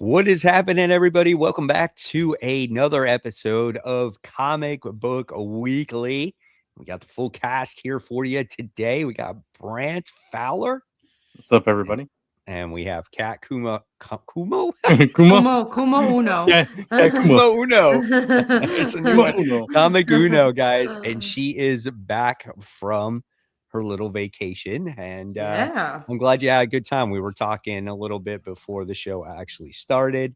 What is happening, everybody? Welcome back to another episode of Comic Book Weekly. We got the full cast here for you today. We got Brant Fowler. What's up, everybody? And we have Kat Kumo. Kumo? Kumo Uno. Yeah, Kumo Uno. It's a new Kumo one. Uno. Comic Uno, guys. And she is back from her little vacation. And Yeah. I'm glad you had a good time. We were talking a little bit before the show actually started.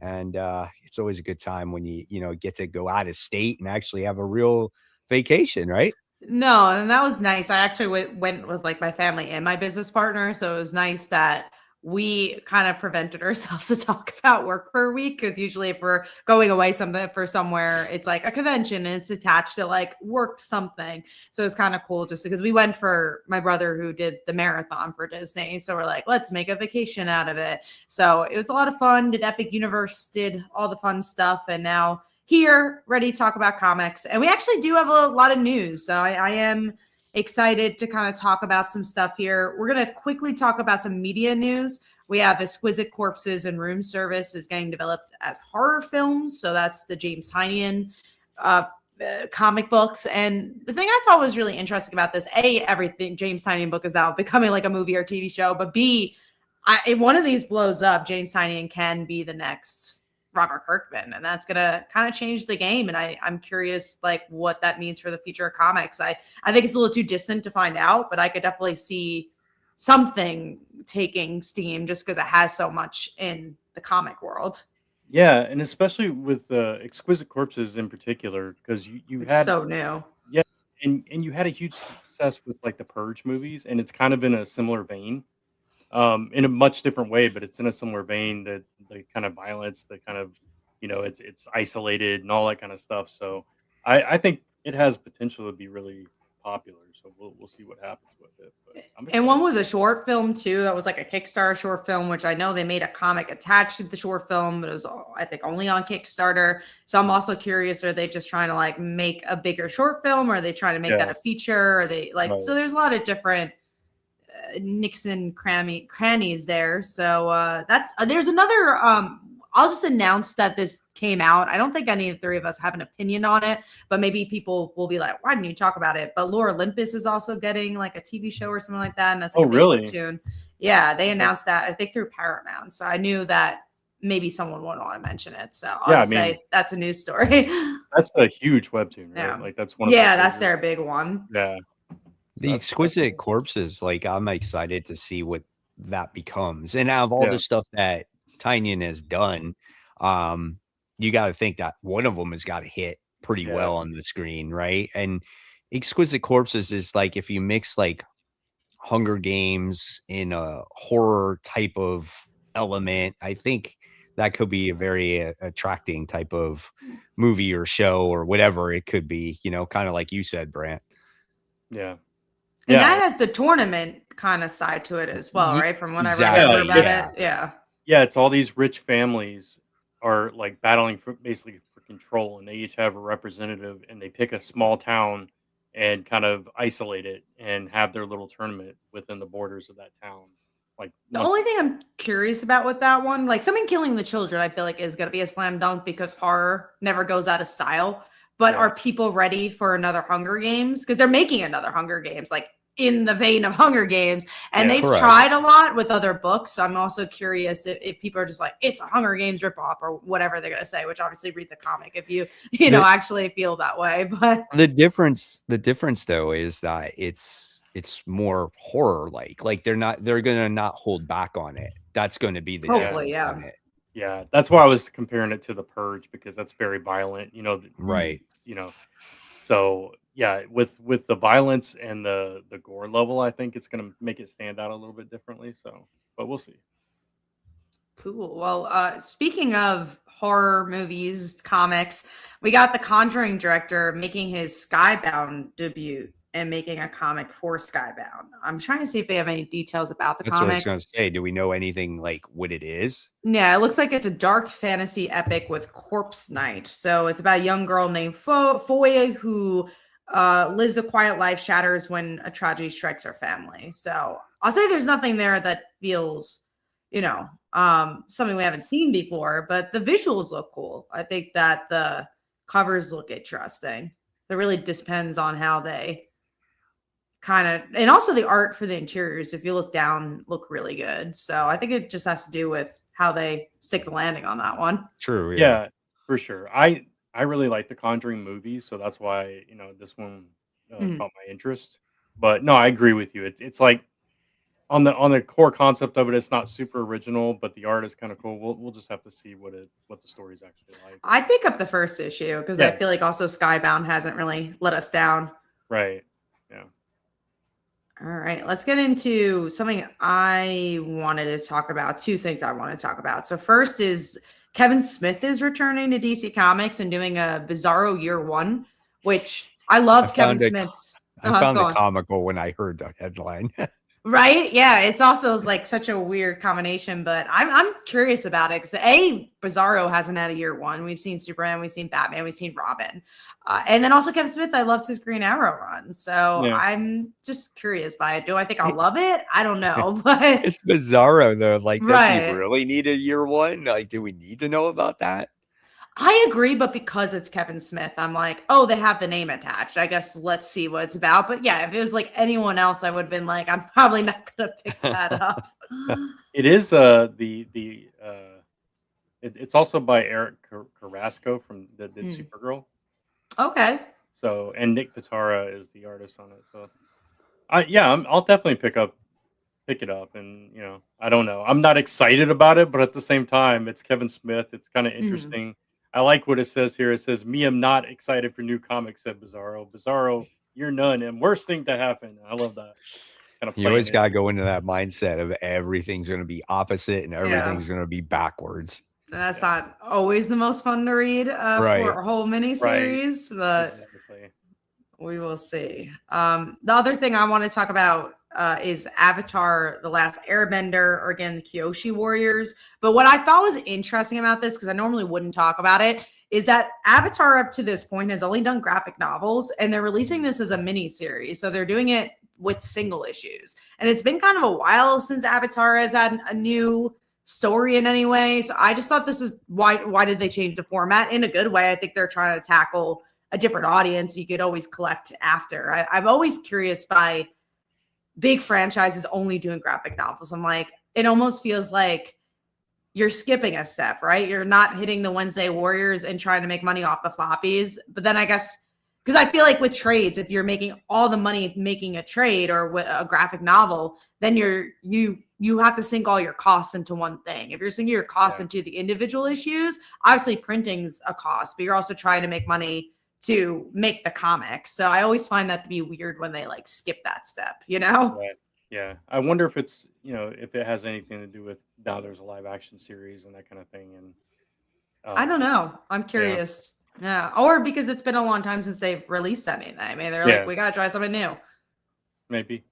And it's always a good time when you get to go out of state and actually have a real vacation, right? No, and that was nice. I actually went with like my family and my business partner. So it was nice that we kind of prevented ourselves to talk about work for a week, because usually if we're going away somewhere, it's like a convention and it's attached to like work something. So it's kind of cool just because we went for my brother who did the marathon for Disney. So we're like, let's make a vacation out of it. So it was a lot of fun. Did Epic Universe, did all the fun stuff. And now here, ready to talk about comics. And we actually do have a lot of news. So I am excited to kind of talk about some stuff here. We're going to quickly talk about some media news. We have Exquisite Corpses and Room Service is getting developed as horror films. So that's the James Tynion comic books. And the thing I thought was really interesting about this, A, everything James Tynion book is now becoming like a movie or TV show. But B, if one of these blows up, James Tynion can be the next Robert Kirkman, and that's gonna kind of change the game. And I'm curious like what that means for the future of comics. I think it's a little too distant to find out, but I could definitely see something taking steam just because it has so much in the comic world. Yeah, and especially with Exquisite Corpses in particular, because you had so new. Yeah, and you had a huge success with like the Purge movies, and it's kind of in a similar vein. In a much different way, but it's in a similar vein, that the kind of violence, the kind of, it's isolated and all that kind of stuff. So I think it has potential to be really popular. So we'll see what happens with it. But and one was a short film too. That was like a Kickstarter short film, which I know they made a comic attached to the short film, but it was, I think, only on Kickstarter. So I'm also curious, are they just trying to like make a bigger short film, or are they trying to make that a feature? Or they like, so there's a lot of different Nixon crannies there. So there's another I'll just announce that this came out. I don't think any of the three of us have an opinion on it, but maybe people will be like, why didn't you talk about it? But Lore Olympus is also getting like a TV show or something like that, and that's like a big cartoon. Yeah, they announced that, I think, through Paramount. So I knew that maybe someone would want to mention it. So I'll say that's a news story. That's a huge webtoon, right? Yeah. Like that's one of that's their big one. Yeah. The Exquisite Corpses, like I'm excited to see what that becomes. And out of all the stuff that Tynion has done, you got to think that one of them has got to hit pretty well on the screen, right? And Exquisite Corpses is like if you mix like Hunger Games in a horror type of element, I think that could be a very attracting type of movie or show or whatever it could be, kind of like you said, Brant. Yeah. And that has the tournament kind of side to it as well, right? From what I remember about it. Yeah. Yeah, it's all these rich families are like battling for control, and they each have a representative, and they pick a small town and kind of isolate it and have their little tournament within the borders of that town. Like the only thing I'm curious about with that one, like someone killing the children, I feel like is going to be a slam dunk because horror never goes out of style. But are people ready for another Hunger Games? Because they're making another Hunger Games, like in the vein of Hunger Games. And they've tried a lot with other books. So I'm also curious if people are just like, it's a Hunger Games ripoff or whatever they're going to say, which obviously read the comic if you actually feel that way. But the difference though, is that it's more horror like they're going to not hold back on it. That's going to be the difference on it. Yeah, that's why I was comparing it to The Purge, because that's very violent, right? So yeah, with the violence and the gore level, I think it's going to make it stand out a little bit differently. So, but we'll see. Cool. Well, speaking of horror movies, comics, we got the Conjuring director making his Skybound debut and making a comic for Skybound. I'm trying to see if they have any details about the comic. That's what I was going to say. Do we know anything like what it is? Yeah, it looks like it's a dark fantasy epic with corpse night. So it's about a young girl named Foy who lives a quiet life, shatters when a tragedy strikes her family. So I'll say there's nothing there that feels, something we haven't seen before, but the visuals look cool. I think that the covers look interesting. It really depends on how they kind of, and also the art for the interiors, if you look down, look really good. So I think it just has to do with how they stick the landing on that one. True. Yeah, for sure. I really like the Conjuring movies, so that's why this one caught my interest. But no, I agree with you. It's like on the core concept of it, it's not super original, but the art is kind of cool. We'll just have to see what the story's actually like. I'd pick up the first issue because I feel like also Skybound hasn't really let us down. Right. Yeah. All right, let's get into something I wanted to talk about. Two things I want to talk about. So first is Kevin Smith is returning to DC Comics and doing a Bizarro Year One, which I loved Kevin Smith's. I found it comical when I heard the headline. Right? Yeah, it's also like such a weird combination, but I'm curious about it because Bizarro hasn't had a year one. We've seen Superman, we've seen Batman, we've seen Robin, and then also Kevin Smith. I loved his Green Arrow run, so I'm just curious by it. Do I think I'll love it? I don't know, but it's Bizarro though. Like, does he really need a year one? Like, do we need to know about that? I agree, but because it's Kevin Smith, I'm like, oh, they have the name attached. I guess let's see what it's about. But yeah, if it was like anyone else, I would have been like, I'm probably not gonna pick that up. It is it's also by Eric Carrasco from that did Supergirl. Okay. So and Nick Pitara is the artist on it. So I'll definitely pick it up, and I don't know. I'm not excited about it, but at the same time, it's Kevin Smith. It's kind of interesting. I like what it says here. It says, "Me, I'm not excited for new comics," said Bizarro. Bizarro, you're none, and worst thing to happen. I love that. You always got to go into that mindset of everything's going to be opposite and everything's going to be backwards. That's not always the most fun to read for a whole miniseries, but we will see. The other thing I want to talk about is Avatar: The Last Airbender, or again, the Kyoshi Warriors. But what I thought was interesting about this, because I normally wouldn't talk about it, is that Avatar up to this point has only done graphic novels, and they're releasing this as a mini series. So they're doing it with single issues. And it's been kind of a while since Avatar has had a new story in any way. So I just thought this is why did they change the format? In a good way. I think they're trying to tackle a different audience you could always collect after. I'm always curious by big franchises only doing graphic novels. I'm like, it almost feels like you're skipping a step, right? You're not hitting the Wednesday Warriors and trying to make money off the floppies. But then I guess, because I feel like with trades, if you're making all the money making a trade or with a graphic novel, then you have to sink all your costs into one thing. If you're sinking your costs into the individual issues, obviously printing's a cost, but you're also trying to make money to make the comics. So I always find that to be weird when they like skip that step, Right. Yeah. I wonder if it's, if it has anything to do with now there's a live action series and that kind of thing. And I don't know. I'm curious. Yeah. Or because it's been a long time since they've released anything. I mean, they're like, we got to try something new. Maybe.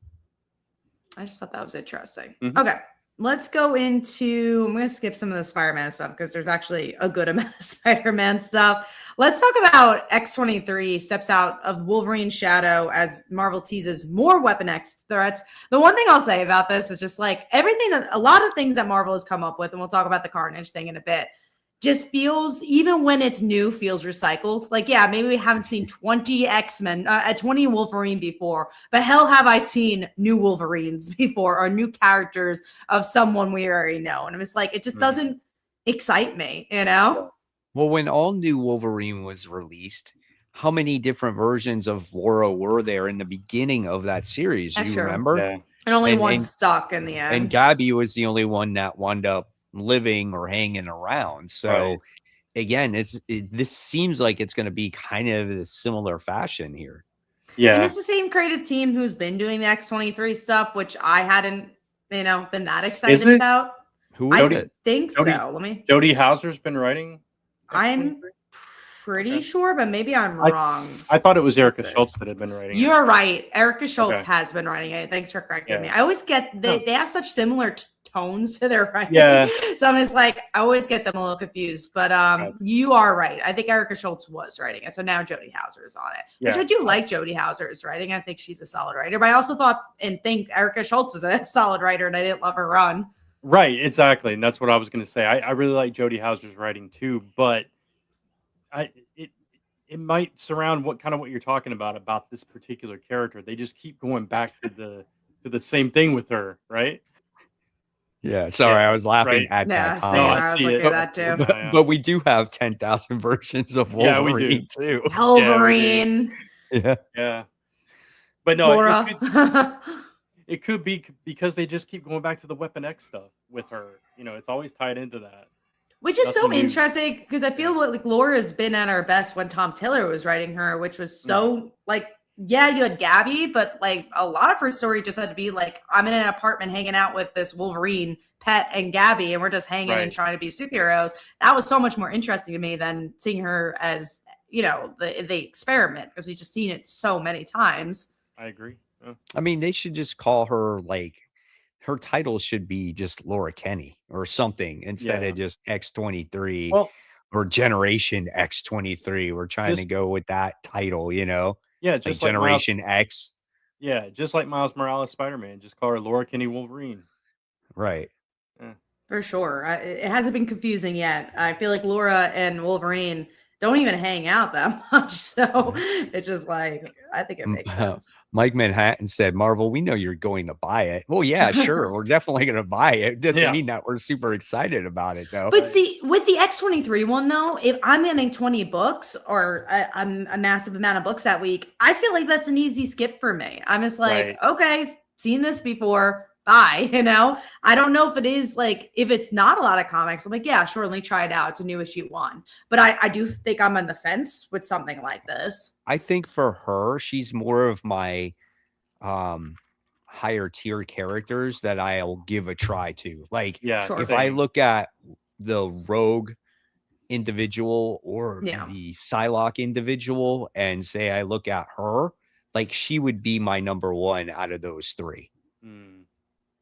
I just thought that was interesting. Okay. Let's go into, I'm going to skip some of the Spider-Man stuff because there's actually a good amount of Spider-Man stuff. Let's talk about X-23 steps out of Wolverine's shadow as Marvel teases more Weapon X threats. The one thing I'll say about this is just like a lot of things that Marvel has come up with, and we'll talk about the Carnage thing in a bit, just feels, even when it's new, feels recycled. Like, yeah, maybe we haven't seen 20 X-Men, 20 Wolverine before, but hell have I seen new Wolverines before or new characters of someone we already know. And I'm just like, it just doesn't excite me, Well, when all new Wolverine was released, how many different versions of Laura were there in the beginning of that series? Do you remember? Yeah. And only one stuck in the end. And Gabby was the only one that wound up living or hanging around. So again, this seems like it's going to be kind of a similar fashion here. Yeah. And it's the same creative team who's been doing the X-23 stuff, which I hadn't, been that excited about. Who is it? Think so. Jody Houser's been writing. I'm pretty sure, but maybe I'm wrong. I thought it was Erica Schultz that had been writing it. You're right. Erica Schultz has been writing it. Thanks for correcting me. I always get they have such similar tones to their writing. Yeah. So I'm just like, I always get them a little confused. But you are right. I think Erica Schultz was writing it. So now Jody Houser is on it. Which I do like Jody Houser's writing. I think she's a solid writer. But I also thought and think Erica Schultz is a solid writer, and I didn't love her run. Right, exactly, and that's what I was going to say. I really like Jody Houser's writing too, but I it it might surround what you're talking about this particular character. They just keep going back to the same thing with her, right? Yeah, sorry, Yeah, I was laughing right. at that Yeah, No, same. I comment. I was see looking it. at But I that see it too. now, yeah. but we do have 10,000 versions of Yeah, we do. Wolverine too. Yeah, we do. Wolverine, Yeah. Yeah. But no, it Laura. could it could be because they just keep going back to the Weapon X stuff with her. It's always tied into that. Which is so Nothing new. interesting because I Yeah. feel like Laura's been at her best when Tom Taylor was writing her, which was Mhm. so like, yeah, you had Gabby, but like a lot of her story just had to be like, I'm in an apartment hanging out with this Wolverine pet and Gabby, and we're just hanging and Right. trying to be superheroes. That was so much more interesting to me than seeing her as, the experiment, because we've just seen it so many times. I agree. Yeah. I mean, they should just call her like her title should be just Laura Kenny or something instead Yeah. of just X-23 Well, or Generation X-23. We're trying to just go with that title, yeah, like just like Miles. Generation X. Yeah, just like Miles Morales Spider-Man. Just call her Laura Kinney Wolverine. Right. Yeah. For sure. It hasn't been confusing yet. I feel like Laura and Wolverine don't even hang out that much. So it's just like, I think it makes sense. Mike Manhattan said, Marvel, we know you're going to buy it. Well, yeah, sure. We're definitely going to buy it. Doesn't Yeah. mean that we're super excited about it, though. But see, with the X-23 one, though, if I'm getting 20 books or a massive amount of books that week, I feel like that's an easy skip for me. I'm just like, Right. okay, seen this before. Bye. I don't know if it is like, if it's not a lot of comics, I'm like, yeah, sure, let me try it out. It's a new issue 1. But I do think I'm on the fence with something like this. I think for her, she's more of my higher tier characters that I'll give a try to. Like, Yeah. Sure. if I same. look at the Rogue individual or Yeah. the Psylocke individual and say I look at her, like she would be my number 1 out of those 3. Mm.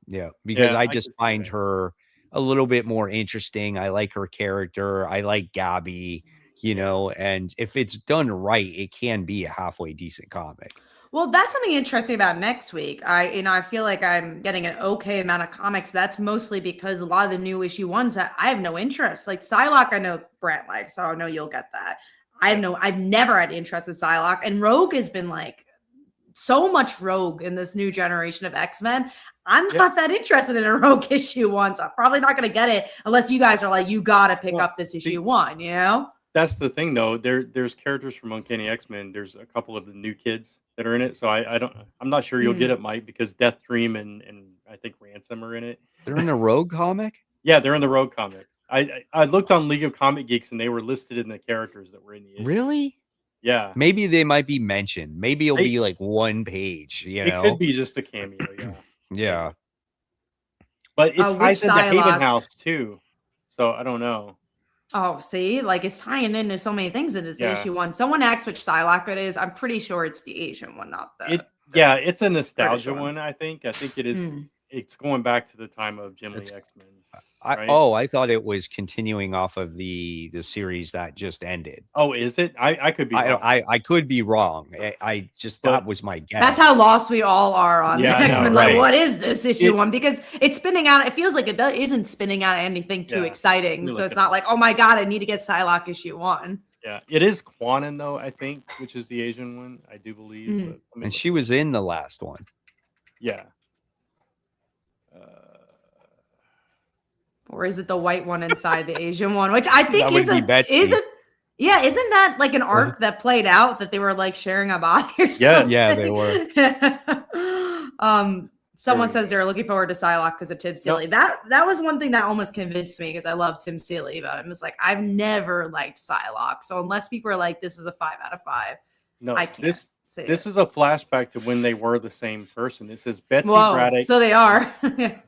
Yeah, because Yeah, I I just could see find that. her a little bit more interesting. I like her character. I like Gabby, Yeah. and if it's done right, it can be a halfway decent comic. Well, that's something interesting about next week. I feel like I'm getting an okay amount of comics. That's mostly because a lot of the new issue ones that I have no interest. Like Psylocke, I know Brant likes, so I know you'll get that. I've never had interest in Psylocke, and Rogue has been like so much Rogue in this new generation of X-Men. I'm not that interested in a Rogue issue 1. So I'm probably not going to get it unless you guys are like, you got to pick up this issue 1, That's the thing, though. There's characters from Uncanny X-Men. There's a couple of the new kids that are in it. So I'm not sure you'll get it, Mike, because Death Dream and I think Ransom are in it. They're in the Rogue comic? Yeah, they're in the Rogue comic. I looked on League of Comic Geeks and they were listed in the characters that were in the issue. Really? Yeah. Maybe they might be mentioned. Maybe it'll be like 1 page, It could be just a cameo, yeah. Yeah. But it ties into Haven Psylocke? House too. So I don't know. Oh, see, like it's tying into so many things in this Yeah. issue 1. Someone asked which Psylocke it is. I'm pretty sure it's the Asian one, not the. Yeah, it's a nostalgia one. one, I think. I think it is. It's going back to the time of Jim Lee X-Men. Right? I thought it was continuing off of the series that just ended. Oh, is it? I could be wrong. I could be wrong. I just that was my guess. That's how lost we all are on Yeah, I know, X-Men. right. Like, what is this issue 1? Because it's spinning out. It feels like it isn't spinning out anything too Yeah. exciting. Let me So look it's it not up. like, oh my god, I need to get Psylocke issue 1. Yeah, it is Quanon though, I think, which is the Asian one, I do believe. But let me And look. she was in the last one. Yeah. Or is it the white one inside the Asian one? Which I think That would be Betsy. isn't that like an arc that played out that they were like sharing a body or something? Yeah, they were. Someone says they're looking forward to Psylocke because of Tim Seeley. That was one thing that almost convinced me because I love Tim Seeley, but I'm just like, I've never liked Psylocke. So unless people are like, this is a 5 out of 5, No, I can't say this is a flashback to when they were the same person. This is Betsy Whoa, Braddock. so they are.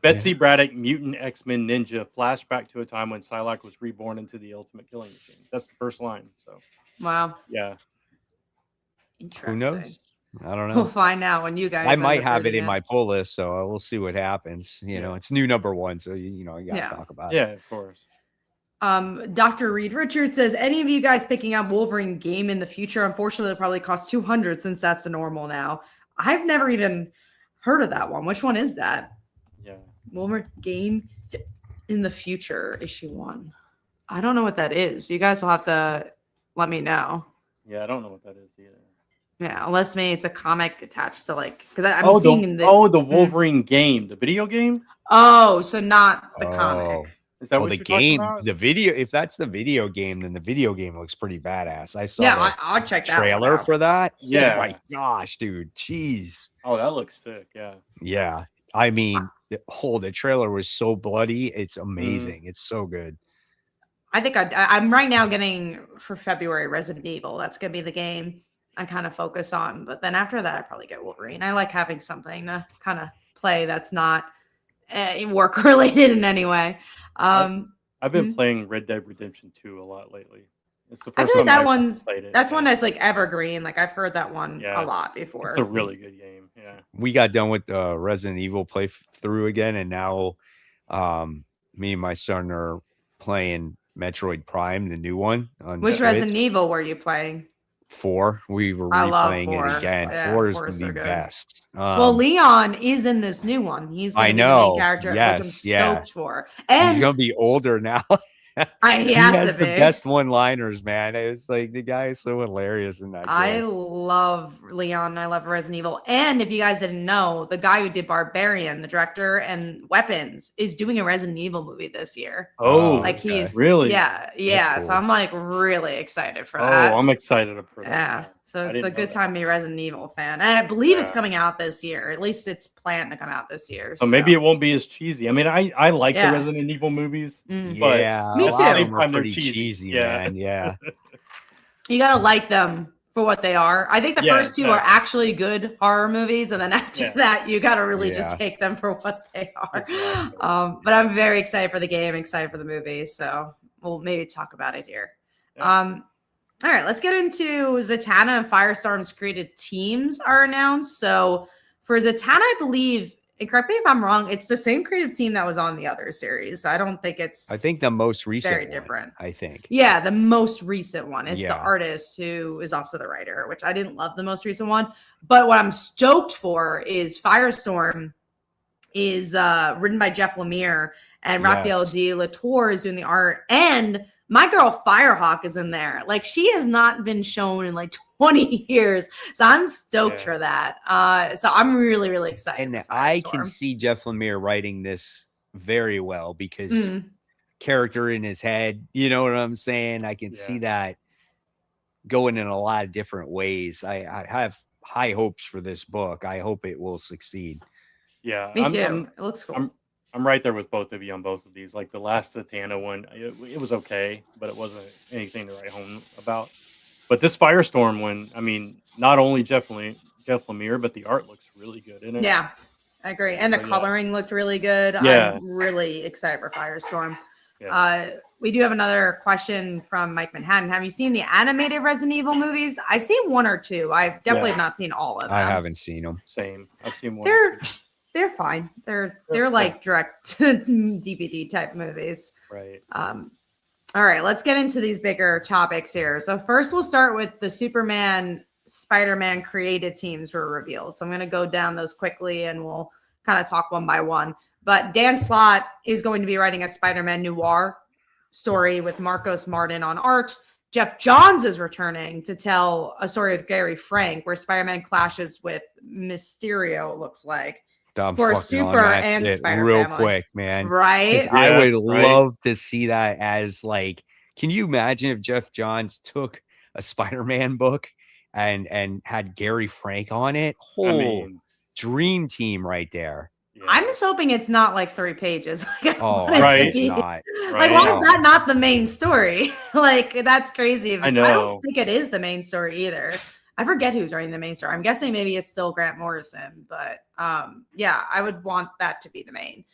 Betsy Braddock, mutant X-Men ninja, flashback to a time when Psylocke was reborn into the ultimate killing machine. That's the first line. So Wow. yeah. Interesting. Who knows? I don't know. We'll find out when you guys. I end might up have it reading in my pull list, so we'll see what happens. It's new number 1, so you gotta talk about it. Yeah, of course. Dr. Reed Richards says, any of you guys picking up Wolverine game in the future? Unfortunately, it'll probably cost $200 since that's the normal now. I've never even heard of that one. Which one is that? Yeah. Wolverine game in the future, issue 1. I don't know what that is. You guys will have to let me know. Yeah, I don't know what that is either. Yeah, unless maybe it's a comic attached to like because I'm seeing the Wolverine game, the video game. Oh, so not the comic. Is that what the you're game, talking about? the video? If that's the video game, then the video game looks pretty badass. I saw I'll check that trailer for that. Yeah. Oh my gosh, dude. Jeez. Oh, that looks sick. Yeah. Yeah. I mean, the trailer was so bloody. It's amazing. It's so good. I think I'm right now getting for February Resident Evil. That's gonna be the game I kind of focus on. But then after that, I probably get Wolverine. I like having something to kind of play that's not work related in any way. I've been playing Red Dead Redemption 2 a lot lately. It's the first I feel like time that's one that's like evergreen. Like I've heard that one a lot before. It's a really good game. Yeah. We got done with the Resident Evil playthrough again, and now me and my son are playing Metroid Prime, the new one. Which Switch. Resident Evil were you playing? 4. We were replaying it again. 4 is the best. Well, Leon is in this new one. He's going to be the main character, which I'm stoked for. And he's going to be older now. He has the best one-liners, man. It's like the guy is so hilarious in that game. I love Leon. I love Resident Evil. And if you guys didn't know, the guy who did Barbarian, the director, and Weapons, is doing a Resident Evil movie this year. Oh, like he's really? Yeah. Cool. So I'm like really excited for that. Oh, I'm excited for that. Yeah. So it's a good time to be a Resident Evil fan. And I believe it's coming out this year. At least it's planned to come out this year. So maybe it won't be as cheesy. I mean, I like the Resident Evil movies. But me too. They're pretty cheesy, man. Yeah. You got to like them for what they are. I think the first 2 are actually good horror movies. And then after that, you got to really just take them for what they are. Exactly. But I'm very excited for the game, excited for the movie. So we'll maybe talk about it here. Yeah. All right, let's get into Zatanna and Firestorm's created teams are announced. So for Zatanna, I believe, and correct me if I'm wrong, it's the same creative team that was on the other series. I don't think it's. I think the most recent very different. I think. Yeah, the most recent one is the artist who is also the writer, which I didn't love the most recent one. But what I'm stoked for is Firestorm is written by Jeff Lemire and Raphael de la Tour is doing the art, and my girl Firehawk is in there. Like she has not been shown in like 20 years. So I'm stoked for that. So I'm really, really excited. And I can see Jeff Lemire writing this very well because character in his head, you know what I'm saying? I can see that going in a lot of different ways. I have high hopes for this book. I hope it will succeed. Yeah. Me too. It looks cool. I'm right there with both of you on both of these. Like the last Zatanna one, it was okay, but it wasn't anything to write home about. But this Firestorm one, I mean, not only Jeff Lemire, but the art looks really good in it. Yeah, I agree. And the coloring looked really good. Yeah. I'm really excited for Firestorm. Yeah. We do have another question from Mike Manhattan. Have you seen the animated Resident Evil movies? I've seen 1 or 2. I've definitely not seen all of them. I haven't seen them. Same. I've seen 1 or 2. They're fine. They're like direct DVD type movies. Right. All right, let's get into these bigger topics here. So first we'll start with the Superman, Spider-Man created teams were revealed. So I'm going to go down those quickly and we'll kind of talk one by one. But Dan Slott is going to be writing a Spider-Man noir story with Marcos Martin on art. Geoff Johns is returning to tell a story with Gary Frank where Spider-Man clashes with Mysterio, it looks like. For Super and Spider real family. Quick, man. Right? Yeah, I would love to see that as like, can you imagine if Geoff Johns took a Spider-Man book and had Gary Frank on it? Dream team right there. Yeah. I'm just hoping it's not like 3 pages. Like, not. Like, why is that not the main story? Like, that's crazy. I don't think it is the main story either. I forget who's writing the main story. I'm guessing maybe it's still Grant Morrison, but yeah, I would want that to be the main.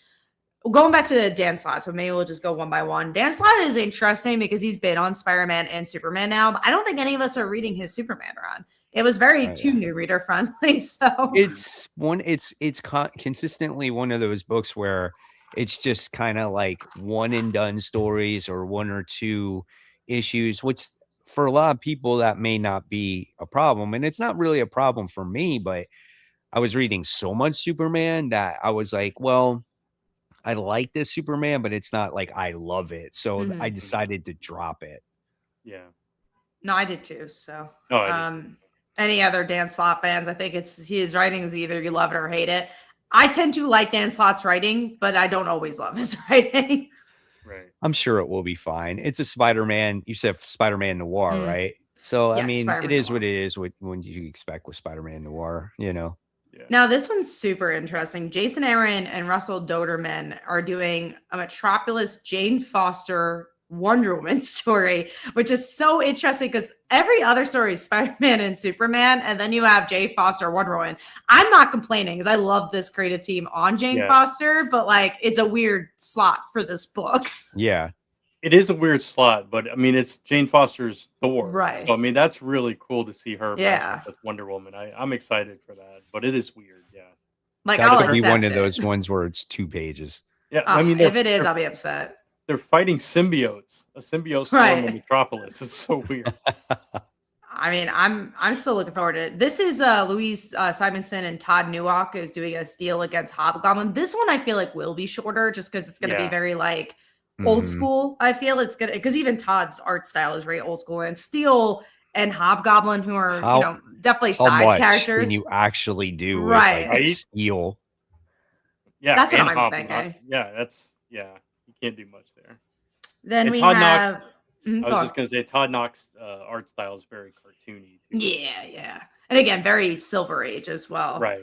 Going back to Dan Slott, so maybe we'll just go one by one. Dan Slott is interesting because he's been on Spider-Man and Superman now, but I don't think any of us are reading his Superman run. It was very new reader friendly. So it's consistently one of those books where it's just kind of like one and done stories or 1 or 2 issues, which for a lot of people that may not be a problem. And it's not really a problem for me, but I was reading so much Superman that I was like, well, I like this Superman, but it's not like I love it. So I decided to drop it. Yeah. No, I did too. So, I any other Dan Slott fans, I think his writing is either you love it or hate it. I tend to like Dan Slott's writing, but I don't always love his writing. Right. I'm sure it will be fine. It's a Spider-Man. You said Spider-Man Noir, right? So, Yes, I mean, Spider-Man it is Noir. what it is. What you expect with Spider-Man Noir, you know? Yeah. Now, this one's super interesting. Jason Aaron and Russell Doderman are doing a Metropolis Jane Foster Wonder Woman story, which is so interesting because every other story is Spider-Man and Superman, and then you have Jane Foster Wonder Woman. I'm not complaining because I love this creative team on Jane Foster, but like it's a weird slot for this book. Yeah. It is a weird slot, but I mean, it's Jane Foster's Thor. Right. So, I mean, that's really cool to see her match Yeah. up with Wonder Woman. I'm excited for that, but it is weird. Yeah. Like, That'll I'll be accept one of it. those ones where it's 2 pages. Yeah. I mean, if it is, I'll be upset. They're fighting symbiotes. A symbiote storm in Metropolis. It's so weird. I mean, I'm still looking forward to it. This is Louise Simonson and Todd Newalk is doing a steal against Hobgoblin. This one I feel like will be shorter just because it's going to be very like old school. I feel it's gonna because even Todd's art style is very old school, and Steel and Hobgoblin, who are definitely side characters. Can you actually do with right? Steel. Yeah, that's what I'm thinking. You can't do much there. Then and we Todd have. Knox, I was just gonna say Todd Knox art style is very cartoony too. Yeah, and again, very Silver Age as well. Right.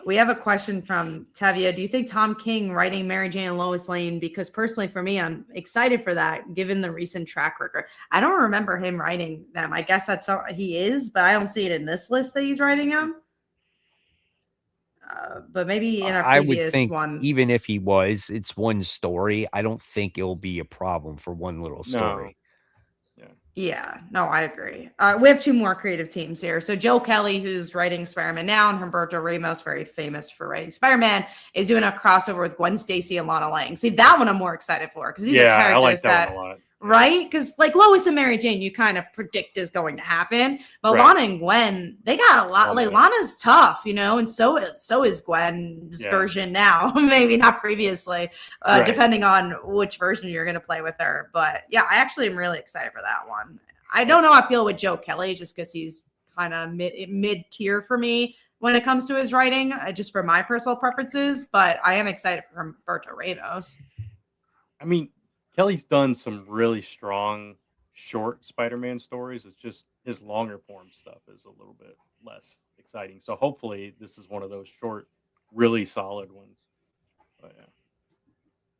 We have a question from Tavia. Do you think Tom King writing Mary Jane and Lois Lane? Because personally, for me, I'm excited for that, given the recent track record. I don't remember him writing them. I guess that's how he is, but I don't see it in this list that he's writing them. But maybe in a previous I would think one. Even if he was, it's one story. I don't think it'll be a problem for one little story. Yeah, no, I agree. We have 2 more creative teams here. So Joe Kelly, who's writing Spider-Man now, and Humberto Ramos, very famous for writing Spider-Man, is doing a crossover with Gwen Stacy and Lana Lang. See, that one I'm more excited for because these are characters I like that one a lot. Right? Because like Lois and Mary Jane, you kind of predict is going to happen. But Lana and Gwen, they got a lot. Like Lana's tough, and so is Gwen's version now. Maybe not previously, depending on which version you're going to play with her. But yeah, I actually am really excited for that one. I don't know how I feel with Joe Kelly just because he's kind of mid-tier for me when it comes to his writing, just for my personal preferences. But I am excited for Humberto Ramos. I mean, Kelly's done some really strong, short Spider-Man stories. It's just his longer form stuff is a little bit less exciting. So hopefully this is one of those short, really solid ones. But yeah.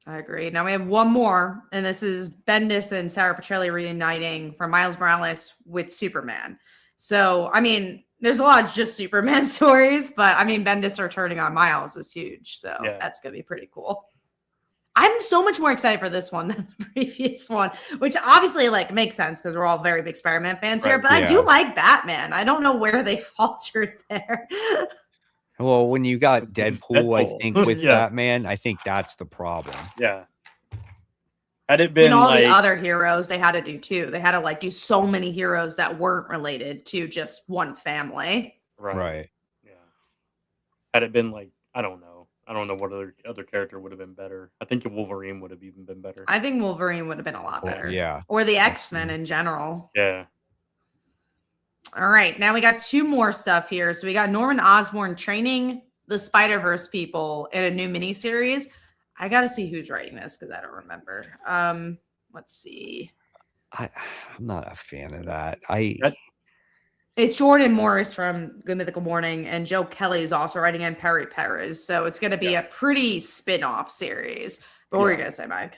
I agree. Now we have one more, and this is Bendis and Sarah Petrelli reuniting for Miles Morales with Superman. So, I mean, there's a lot of just Superman stories, but I mean, Bendis returning on Miles is huge. So that's going to be pretty cool. I'm so much more excited for this one than the previous one, which obviously like makes sense because we're all very big Spider-Man fans here. But I do like Batman. I don't know where they faltered there. Well, when you got Deadpool, I think with Batman, I think that's the problem. Yeah. Had it been and all the other heroes they had to do too. They had to like do so many heroes that weren't related to just one family. Right. Yeah. Had it been like, I don't know what other character would have been better. I think Wolverine would have even been better. I think Wolverine would have been a lot better. Yeah. Or the X-Men in general. Yeah. All right. Now we got 2 more stuff here. So we got Norman Osborn training the Spider-Verse people in a new miniseries. I got to see who's writing this because I don't remember. Let's see. I'm not a fan of that. It's Jordan Morris from Good Mythical Morning, and Joe Kelly is also writing in Perry Perez. So it's going to be a pretty spin-off series. But what were you going to say, Mike?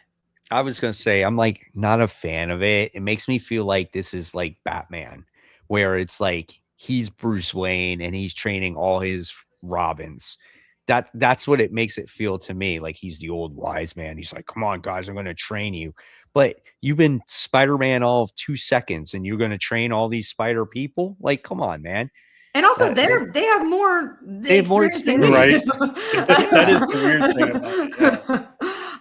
I was going to say, I'm like not a fan of it. It makes me feel like this is like Batman, where it's like he's Bruce Wayne and he's training all his Robins. That's what it makes it feel to me. Like he's the old wise man. He's like, come on, guys, I'm going to train you. But you've been Spider-Man all of 2 seconds and you're going to train all these spider people? Like, come on, man. And also they have more experience. Right? That is the weird thing about it.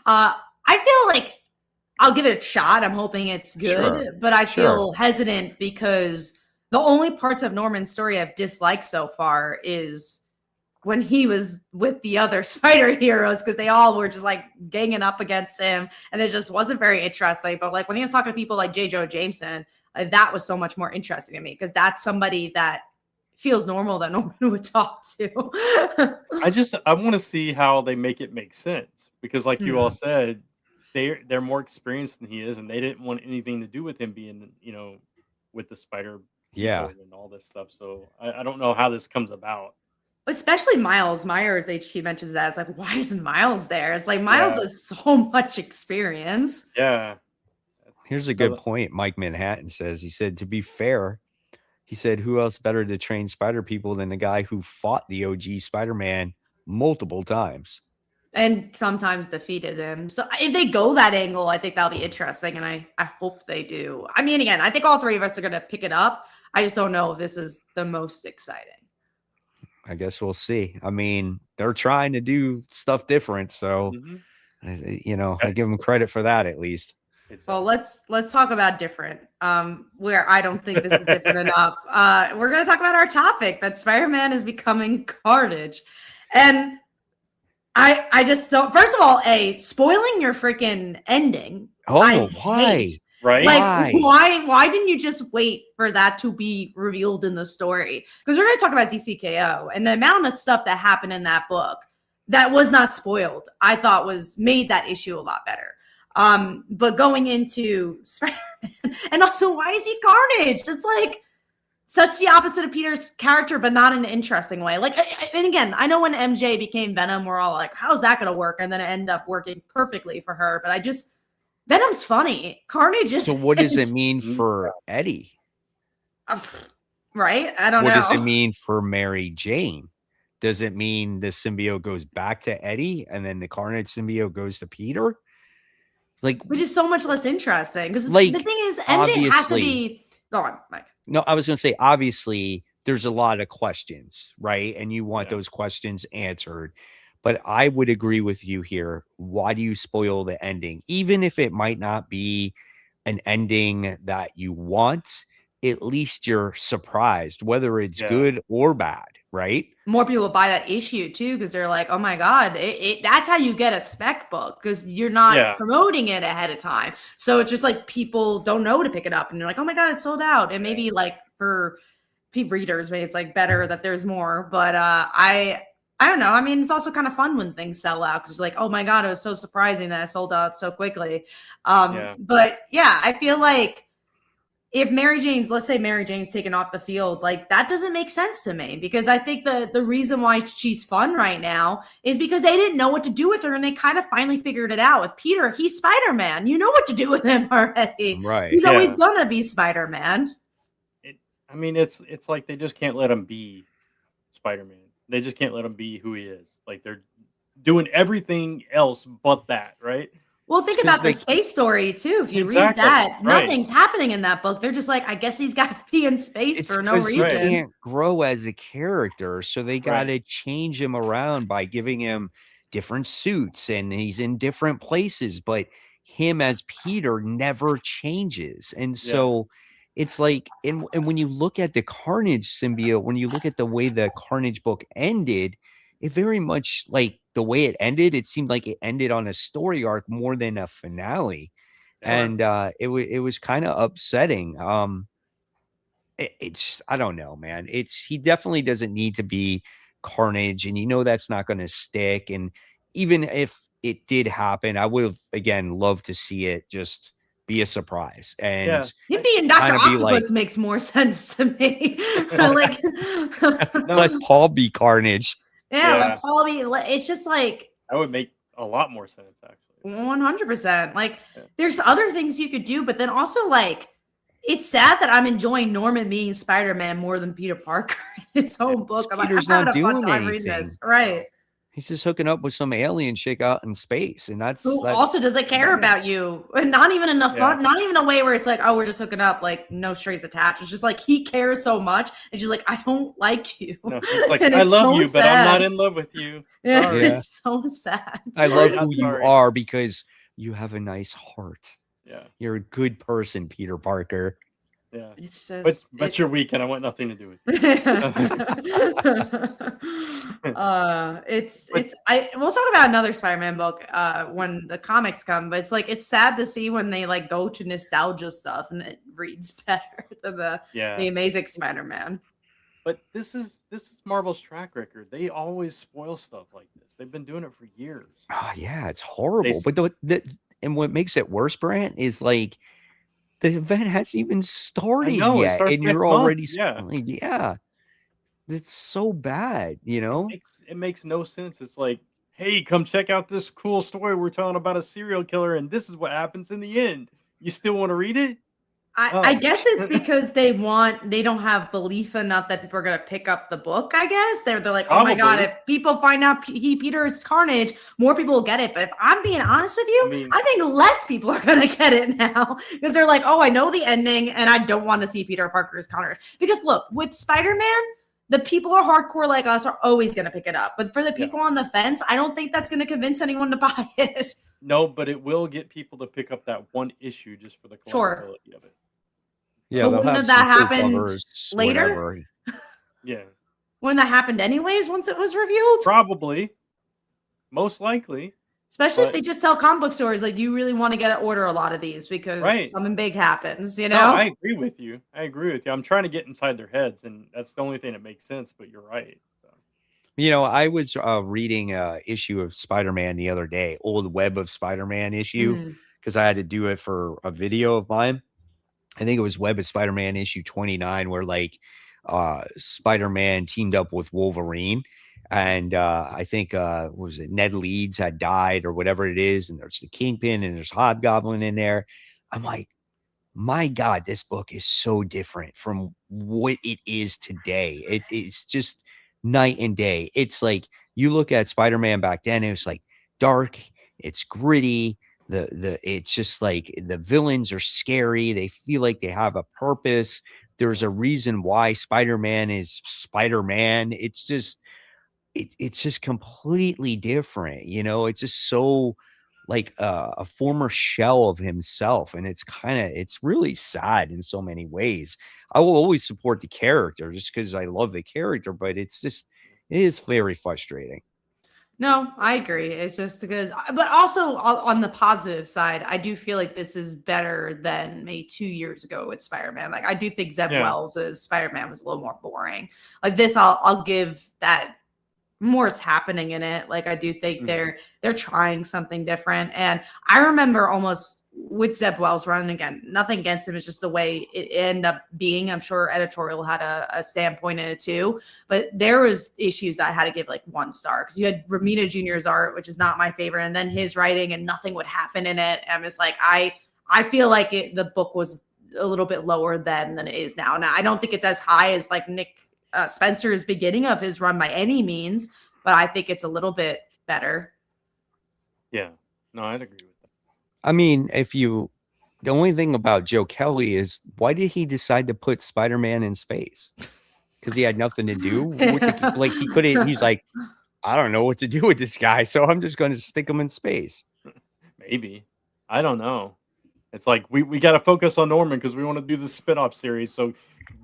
I feel like I'll give it a shot. I'm hoping it's good, but I feel hesitant because the only parts of Norman's story I've disliked so far is when he was with the other spider heroes, because they all were just like ganging up against him, and it just wasn't very interesting. But like when he was talking to people like J. Jonah Jameson, that was so much more interesting to me, because that's somebody that feels normal that Norman would talk to. I want to see how they make it make sense, because like you all said, they're more experienced than he is, and they didn't want anything to do with him being, with the spider people and all this stuff. So I don't know how this comes about. Especially Miles Myers, HQ mentions that. It's like, why isn't Miles there? It's like Miles has so much experience. Yeah. Here's a good point. Mike Manhattan says, he said, to be fair, he said, who else better to train spider people than the guy who fought the OG Spider-Man multiple times? And sometimes defeated him. So if they go that angle, I think that'll be interesting. And I hope they do. I mean, again, I think all three of us are going to pick it up. I just don't know if this is the most exciting. I guess we'll see. I mean, they're trying to do stuff different. So, I give them credit for that at least. Well, let's talk about different, where I don't think this is different enough. We're going to talk about our topic, that Spider-Man is becoming Carnage. And I just don't, first of all, spoiling your freaking ending. Oh, why? Right? Like, why didn't you just wait for that to be revealed in the story? Because we're going to talk about DCKO, and the amount of stuff that happened in that book that was not spoiled, I thought made that issue a lot better. But going into Spider-Man, and also, why is he Carnage? It's like such the opposite of Peter's character, but not in an interesting way. Like, and again, I know when MJ became Venom, we're all like, how's that going to work? And then it ended up working perfectly for her. But Venom's funny. Carnage is. So what does it mean for Eddie? Right? I don't know. What does it mean for Mary Jane? Does it mean the symbiote goes back to Eddie and then the Carnage symbiote goes to Peter? Like, which is so much less interesting, because like, the thing is, MJ has to be. Go on, Mike. No, I was going to say, obviously, there's a lot of questions, right? And you want those questions answered. But I would agree with you here. Why do you spoil the ending? Even if it might not be an ending that you want, at least you're surprised, whether it's good or bad, right? More people buy that issue too, because they're like, oh my God, that's how you get a spec book, because you're not promoting it ahead of time. So it's just like people don't know to pick it up, and they're like, oh my God, it's sold out. And maybe like for readers, maybe it's like better that there's more. But I don't know. I mean, it's also kind of fun when things sell out, because it's like, oh my God, it was so surprising that it sold out so quickly. But yeah, I feel like if let's say Mary Jane's taken off the field, like that doesn't make sense to me, because I think the reason why she's fun right now is because they didn't know what to do with her, and they kind of finally figured it out. With Peter, he's Spider-Man. You know what to do with him already. Right. He's always gonna be Spider-Man. I mean, it's like they just can't let him be Spider-Man. They just can't let him be who he is. Like, they're doing everything else but that, right? Well, think about the space story too. If you read that, nothing's happening in that book. They're just like, I guess he's got to be in space for no reason. He can't grow as a character, so they got to change him around by giving him different suits, and he's in different places. But him as Peter never changes, and so it's like, and when you look at the Carnage symbiote, when you look at the way the Carnage book ended, it very much, like, the way it ended, it seemed like it ended on a story arc more than a finale. And it was kind of upsetting. It's I don't know, man. He definitely doesn't need to be Carnage, and that's not going to stick. And even if it did happen, I would have, again, loved to see it just be a surprise. And him being Dr. Octopus makes more sense to me. Like, let Paul be Carnage. Let Paul be. It's just like, that would make a lot more sense, actually. 100%. Like, there's other things you could do, but then also, like, it's sad that I'm enjoying Norman being Spider-Man more than Peter Parker in his own book. Peter's not doing anything. Right. He's just hooking up with some alien chick out in space, and that's also doesn't care about you, and not even in a fun, not even a way where it's like, oh, we're just hooking up, like no strings attached. It's just like he cares so much, and she's like, I don't like you. No, it's like, I love you, but I'm not in love with you. Yeah, it's so sad. I love who you are because you have a nice heart. Yeah, you're a good person, Peter Parker. Yeah. It's just But you're weak, and I want nothing to do with it. We'll talk about another Spider-Man book when the comics come, but it's like it's sad to see when they like go to nostalgia stuff and it reads better than the Amazing Spider-Man. But this is Marvel's track record. They always spoil stuff like this. They've been doing it for years. Oh yeah, it's horrible. But and what makes it worse, Brant, is like the event hasn't even started yet, and you're already spoiling. Yeah, it's so bad. You know, it makes no sense. It's like, hey, come check out this cool story we're telling about a serial killer, and this is what happens in the end. You still want to read it? I guess it's because they don't have belief enough that people are going to pick up the book. I guess they're like, oh my God, if people find out Peter is Carnage, more people will get it. But if I'm being honest with you, I think less people are going to get it now because they're like, oh, I know the ending and I don't want to see Peter Parker's Carnage. Because look, with Spider-Man, the people who are hardcore like us are always going to pick it up. But for the people on the fence, I don't think that's going to convince anyone to buy it. No, but it will get people to pick up that one issue just for the collectability of it. Yeah, but wouldn't that happen later? Whatever. Yeah. Wouldn't that happened anyways once it was revealed? Probably. Most likely. Especially if they just tell comic book stores, like, you really want to get an order a lot of these because something big happens, you know? No, I agree with you. I'm trying to get inside their heads, and that's the only thing that makes sense, but you're right. So. You know, I was reading an issue of Spider-Man the other day, old Web of Spider-Man issue, because I had to do it for a video of mine. I think it was Web of Spider-Man issue 29, where like Spider-Man teamed up with Wolverine. And I think, what was it? Ned Leeds had died or whatever it is. And there's the Kingpin and there's Hobgoblin in there. I'm like, my God, this book is so different from what it is today. It's just night and day. It's like you look at Spider-Man back then, it was like dark, it's gritty. It's just like the villains are scary. They feel like they have a purpose. There's a reason why Spider-Man is Spider-Man. It's just completely different. You know, it's just so like a former shell of himself. And it's really sad in so many ways. I will always support the character just because I love the character, but it is very frustrating. No, I agree. It's just because, but also on the positive side, I do feel like this is better than maybe 2 years ago with Spider-Man. Like, I do think Zeb Wells' Spider-Man was a little more boring. Like this, I'll give that more is happening in it. Like, I do think they're trying something different. And I remember almost with Zeb Wells run, again, nothing against him. It's just the way it ended up being. I'm sure editorial had a standpoint in it too, but there was issues that I had to give like 1 star because you had Romita Jr.'s art, which is not my favorite, and then his writing, and nothing would happen in it. And it's like I feel like the book was a little bit lower than it is now. Now I don't think it's as high as like Nick Spencer's beginning of his run by any means, but I think it's a little bit better. Yeah, no, I'd agree with that. I mean, the only thing about Joe Kelly is why did he decide to put Spider-Man in space? Because he had nothing to do with like he couldn't. He's like, I don't know what to do with this guy, so I'm just going to stick him in space. Maybe, I don't know. It's like we got to focus on Norman because we want to do this spin-off series. So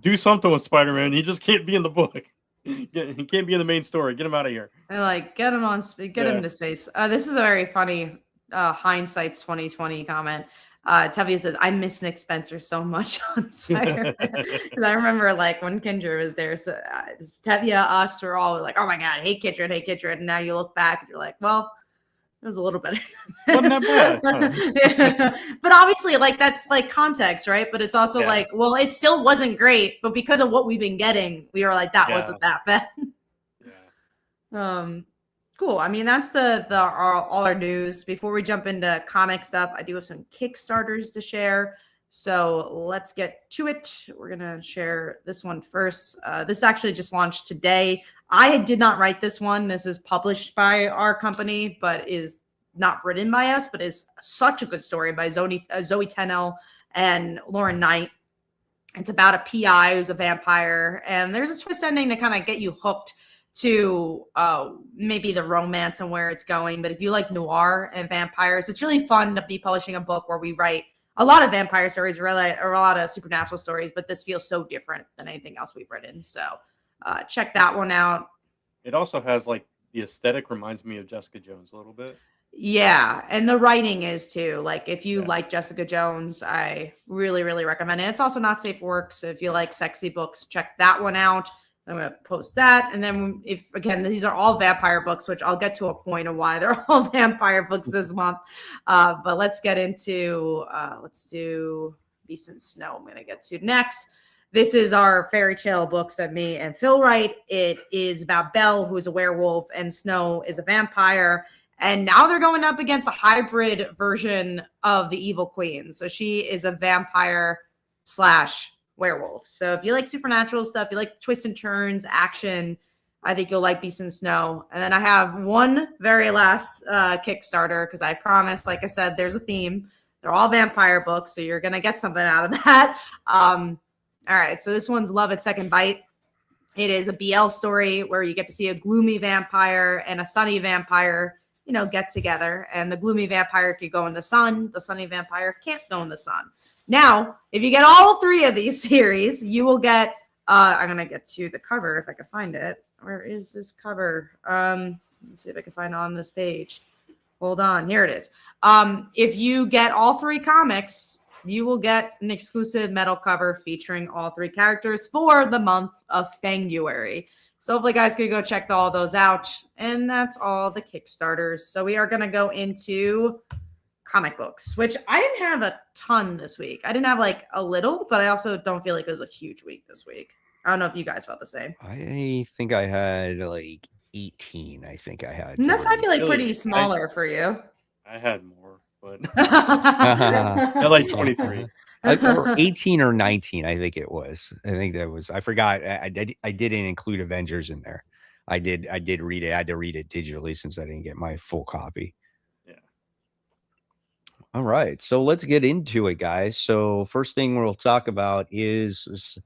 do something with Spider-Man. He just can't be in the book. He can't be in the main story. Get him out of here. I like get him to space. This is a very funny hindsight 2020 comment. Tevye says, I miss Nick Spencer so much on Spider-Man. Because I remember like when Kindred was there, so Tevye, us were all like, oh my God, hate Kindred. And now you look back and you're like, well, it was a little better than this. Wasn't that bad. But obviously, like, that's like context, right? But it's also like, well, it still wasn't great, but because of what we've been getting, we were like, that wasn't that bad. Cool. I mean, that's all our news. Before we jump into comic stuff, I do have some Kickstarters to share. So let's get to it. We're going to share this one first. This actually just launched today. I did not write this one. This is published by our company, but is not written by us, but is such a good story by Zoe Tennell and Lauren Knight. It's about a PI who's a vampire, and there's a twist ending to kind of get you hooked to maybe the romance and where it's going. But if you like noir and vampires, it's really fun to be publishing a book where we write a lot of vampire stories, really, or a lot of supernatural stories, but this feels so different than anything else we've written. So check that one out. It also has like the aesthetic reminds me of Jessica Jones a little bit. Yeah, and the writing is too. Like if you like Jessica Jones, I really, really recommend it. It's also not safe for work, so if you like sexy books, check that one out. I'm going to post that. And then if, again, these are all vampire books, which I'll get to a point of why they're all vampire books this month. But let's get into, let's do Beast and Snow. I'm going to get to next. This is our fairy tale books that me and Phil write. It is about Belle, who is a werewolf, and Snow is a vampire. And now they're going up against a hybrid version of the Evil Queen. So she is a vampire / werewolf. So if you like supernatural stuff, you like twists and turns, action, I think you'll like Beast and Snow. And then I have one very last Kickstarter because I promised, like I said, there's a theme. They're all vampire books, so you're going to get something out of that. All right, so this one's Love at Second Bite. It is a BL story where you get to see a gloomy vampire and a sunny vampire, you know, get together. And the gloomy vampire could go in the sun. The sunny vampire can't go in the sun. Now, if you get all three of these series, you will get, I'm going to get to the cover if I can find it. Where is this cover? Let's see if I can find it on this page. Hold on. Here it is. If you get all three comics, you will get an exclusive metal cover featuring all three characters for the month of February. So hopefully guys can go check all those out. And that's all the Kickstarters. So we are going to go into comic books, which I didn't have a ton this week. I didn't have like a little, but I also don't feel like it was a huge week this week. I don't know if you guys felt the same. I think I had like 18. I think I had. And that's, I feel like, pretty smaller for you. I had more, but I like 23. Or 18 or 19, I think it was. I think that was. I forgot. I didn't include Avengers in there. I did read it. I had to read it digitally since I didn't get my full copy. Yeah. All right, so let's get into it, guys. So first thing we'll talk about is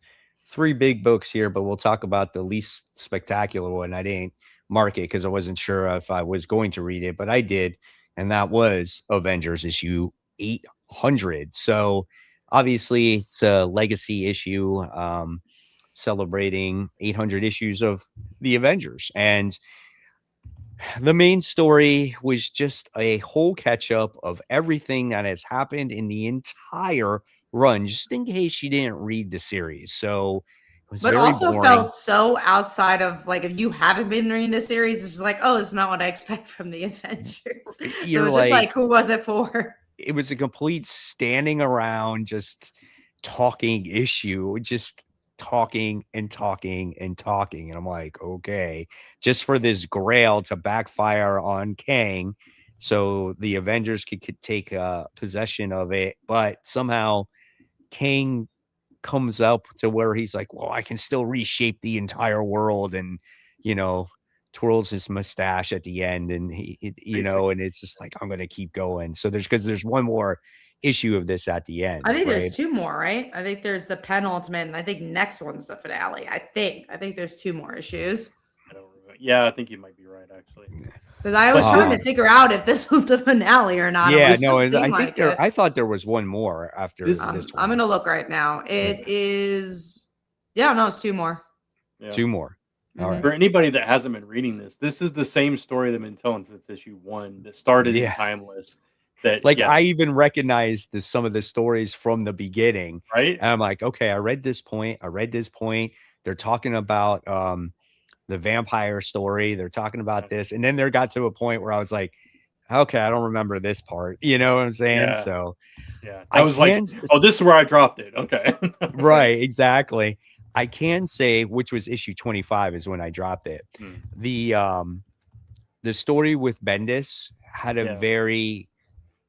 three big books here, but we'll talk about the least spectacular one. I didn't mark it because I wasn't sure if I was going to read it, but I did, and that was Avengers issue 800. So obviously it's a legacy issue celebrating 800 issues of the Avengers, and the main story was just a whole catch up of everything that has happened in the entire run, just in case you didn't read the series. So it was but very also boring. Felt so outside of, like, if you haven't been reading the series, it's just like, oh, it's not what I expect from the Avengers. You're so it's just like, who was it for? It was a complete standing around, just talking issue, just talking and talking and talking. And I'm like, okay, just for this grail to backfire on Kang so the Avengers could take possession of it. But somehow Kang comes up to where he's like, well, I can still reshape the entire world, and twirls his mustache at the end, and and it's just like, I'm gonna keep going. So there's one more issue of this at the end. I think there's two more, right? I think there's the penultimate, and I think next one's the finale. I think there's two more issues. I don't remember. Yeah, I think you might be right, actually. Because I was trying to figure out if this was the finale or not. Yeah, no, I thought there was one more after this one. I'm gonna look right now. It is, it's two more. Yeah. Two more. All right. For anybody that hasn't been reading this is the same story they've been telling since issue 1 that started in Timeless. That I even recognized some of the stories from the beginning, right? And I'm like, okay, I read this point. They're talking about the vampire story. They're talking about this, and then there got to a point where I was like, okay, I don't remember this part. You know what I'm saying? Yeah. So I was like, oh, this is where I dropped it. Okay, right, exactly. I can say which was issue 25 is when I dropped it. The story with Bendis had a very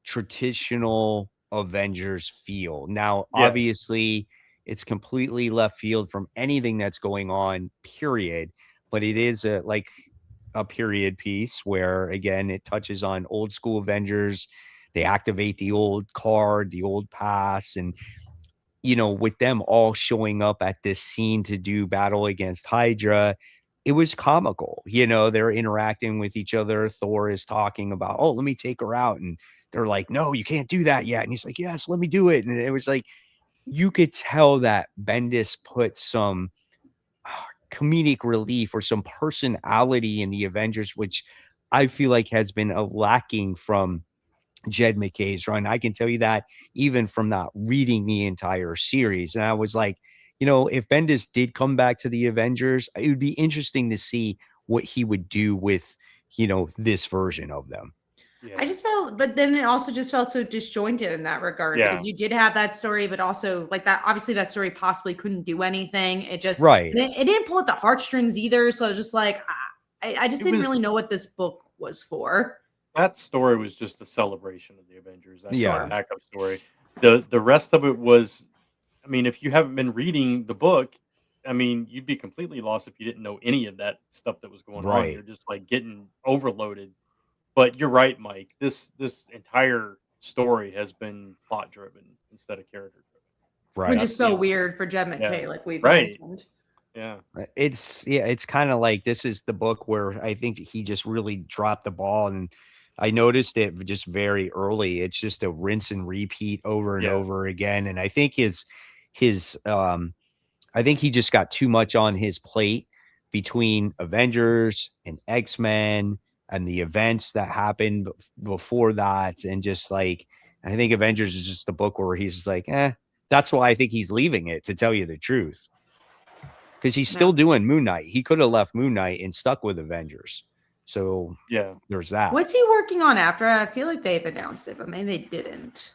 traditional Avengers feel. Now, obviously, it's completely left field from anything that's going on, period. But it is a period piece where, again, it touches on old school Avengers. They activate the old card, the old pass, and with them all showing up at this scene to do battle against Hydra, it was comical. They're interacting with each other. Thor is talking about, oh, let me take her out. And they're like, no, you can't do that yet. And he's like, yes, let me do it. And it was like, you could tell that Bendis put some comedic relief or some personality in the Avengers, which I feel like has been lacking from Jed McKay's run. I can tell you that even from not reading the entire series. And I was like, if Bendis did come back to the Avengers, it would be interesting to see what he would do with, this version of them. Yeah. I just felt, but then it also just felt so disjointed in that regard because you did have that story, but also like that, obviously that story possibly couldn't do anything. It just, it didn't pull at the heartstrings either. So I was just like, I just didn't really know what this book was for. That story was just a celebration of the Avengers. That's a backup story. The rest of it was, I mean, if you haven't been reading the book, I mean, you'd be completely lost if you didn't know any of that stuff that was going on. You're just like getting overloaded. But you're right, Mike. This entire story has been plot driven instead of character driven. Which is so weird for Jed McKay, like we've mentioned. Yeah. It's kind of like this is the book where I think he just really dropped the ball, and I noticed it just very early. It's just a rinse and repeat over and over again. And I think I think he just got too much on his plate between Avengers and X-Men and the events that happened before that. And just like, I think Avengers is just the book where he's just like, that's why I think he's leaving it, to tell you the truth. Because he's still doing Moon Knight. He could have left Moon Knight and stuck with Avengers. So there's that. What's he working on after? I feel like they've announced it, but maybe they didn't.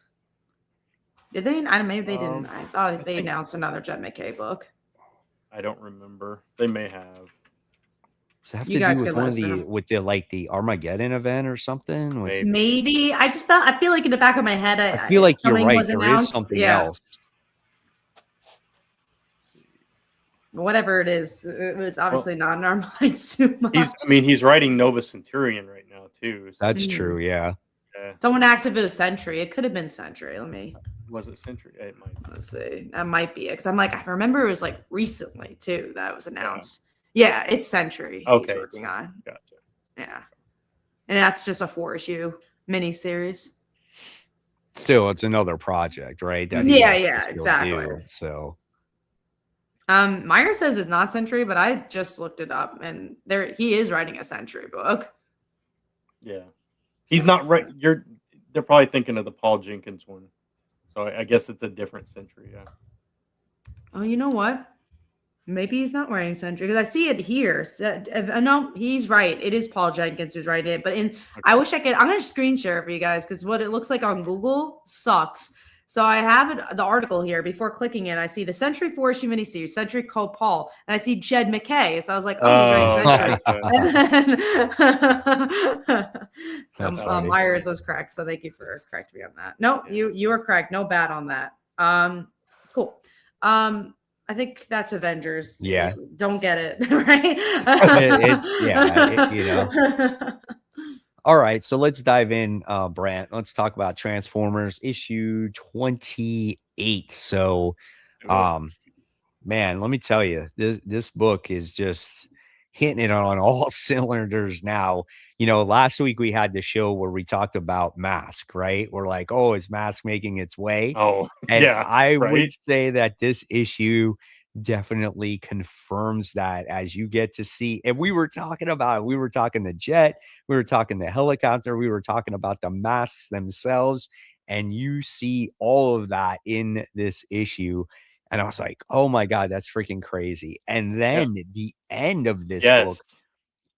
Did they? Maybe they didn't. I thought they announced another Jed McKay book. I don't remember. They may have. Does it have to do with the Armageddon event or something? Maybe. I feel like in the back of my head, I feel like you're right. There is something else. Whatever it is, it was obviously not in our minds too much. He's writing Nova Centurion right now too. So. That's true. Yeah. Someone asked if it was Sentry. It could have been Sentry. Was it Sentry? It might. Let's see. That might be it. Because I'm like, I remember it was like recently too that was announced. Yeah, it's Sentry. Okay. He's working on. Gotcha. Yeah. And that's just a 4-issue miniseries. Still, it's another project, right? Exactly. So. Meyer says it's not Sentry, but I just looked it up, and he is writing a Sentry book. Yeah, he's not right. They're probably thinking of the Paul Jenkins one, so I guess it's a different Sentry. Yeah. Oh, you know what? Maybe he's not writing Sentry because I see it here. So, no, he's right. It is Paul Jenkins who's writing it. But I wish I could. I'm going to screen share it for you guys because what it looks like on Google sucks. So I have the article here. Before clicking it, I see the Sentry 4-issue miniseries, Sentry Co-Paul, and I see Jed McKay. So I was like, he's writing Sentry. And then Myers was correct. So thank you for correcting me on that. No, you are correct. No bad on that. Cool. I think that's Avengers. Yeah. Don't get it, right? All right, so let's dive in, Brant. Let's talk about Transformers issue 28. So, man, let me tell you, this book is just hitting it on all cylinders now. Last week we had the show where we talked about Mask, right? We're like, oh, is Mask making its way? Oh, and I would say that this issue definitely confirms that, as you get to see. And we were talking about it. We were talking the jet, we were talking the helicopter, we were talking about the masks themselves, and you see all of that in this issue. And I was like, oh my God, that's freaking crazy. And then the end of this book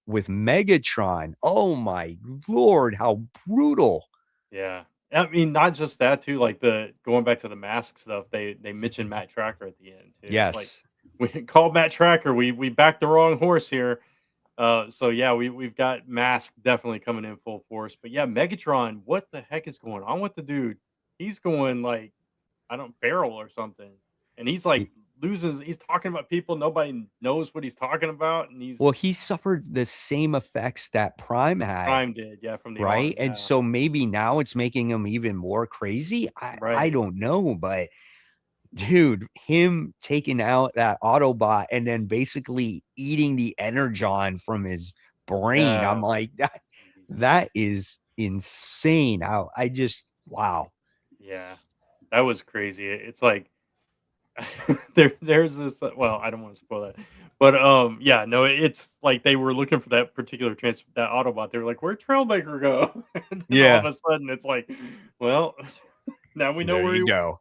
with Megatron. Oh my Lord, how brutal. Yeah. I mean, not just that too, like going back to the mask stuff, they mentioned Matt Tracker at the end too. Yes. Like, we called Matt Tracker. We backed the wrong horse here. So yeah, we've got Mask definitely coming in full force. But yeah, Megatron, what the heck is going on with the dude? He's going like, feral or something. And he's like he's talking about people. Nobody knows what he's talking about. And he suffered the same effects that Prime had. Prime did, from the right. And so maybe now it's making him even more crazy. I don't know, but dude, him taking out that Autobot and then basically eating the energon from his brain. I'm like, that is insane. How I just wow. Yeah, that was crazy. It's like there's this. Well, I don't want to spoil that, but yeah, no, it's like they were looking for that particular that Autobot. They were like, "Where'd Trailmaker go?" And then all of Yeah, a sudden, it's like, well, now we know there where you he. go.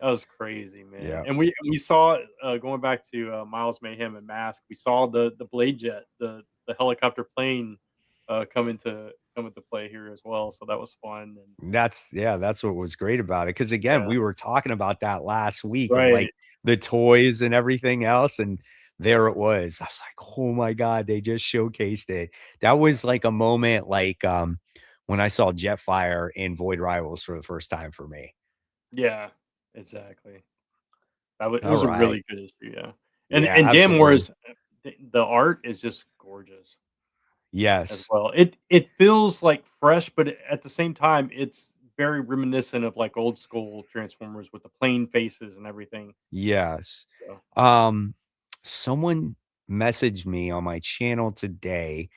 That was crazy, man. Yeah. And we saw going back to Miles Mayhem and Mask, we saw the Blade Jet, the helicopter plane come into play here as well. So that was fun. And That's what was great about it. Because again, yeah, we were talking about that last week of like right. the toys and everything else, and there it was. I was like, oh my God, they just showcased it. That was like a moment like when I saw Jetfire in Void Rivals for the first time for me. Yeah, exactly. It All was a right. really good issue, yeah. Yeah, And Gamor absolutely. is the art is just gorgeous as Yes. well. It feels like fresh, but at the same time, it's very reminiscent of like old school Transformers with the plain faces and everything. Yes. So Um, someone messaged me on my channel today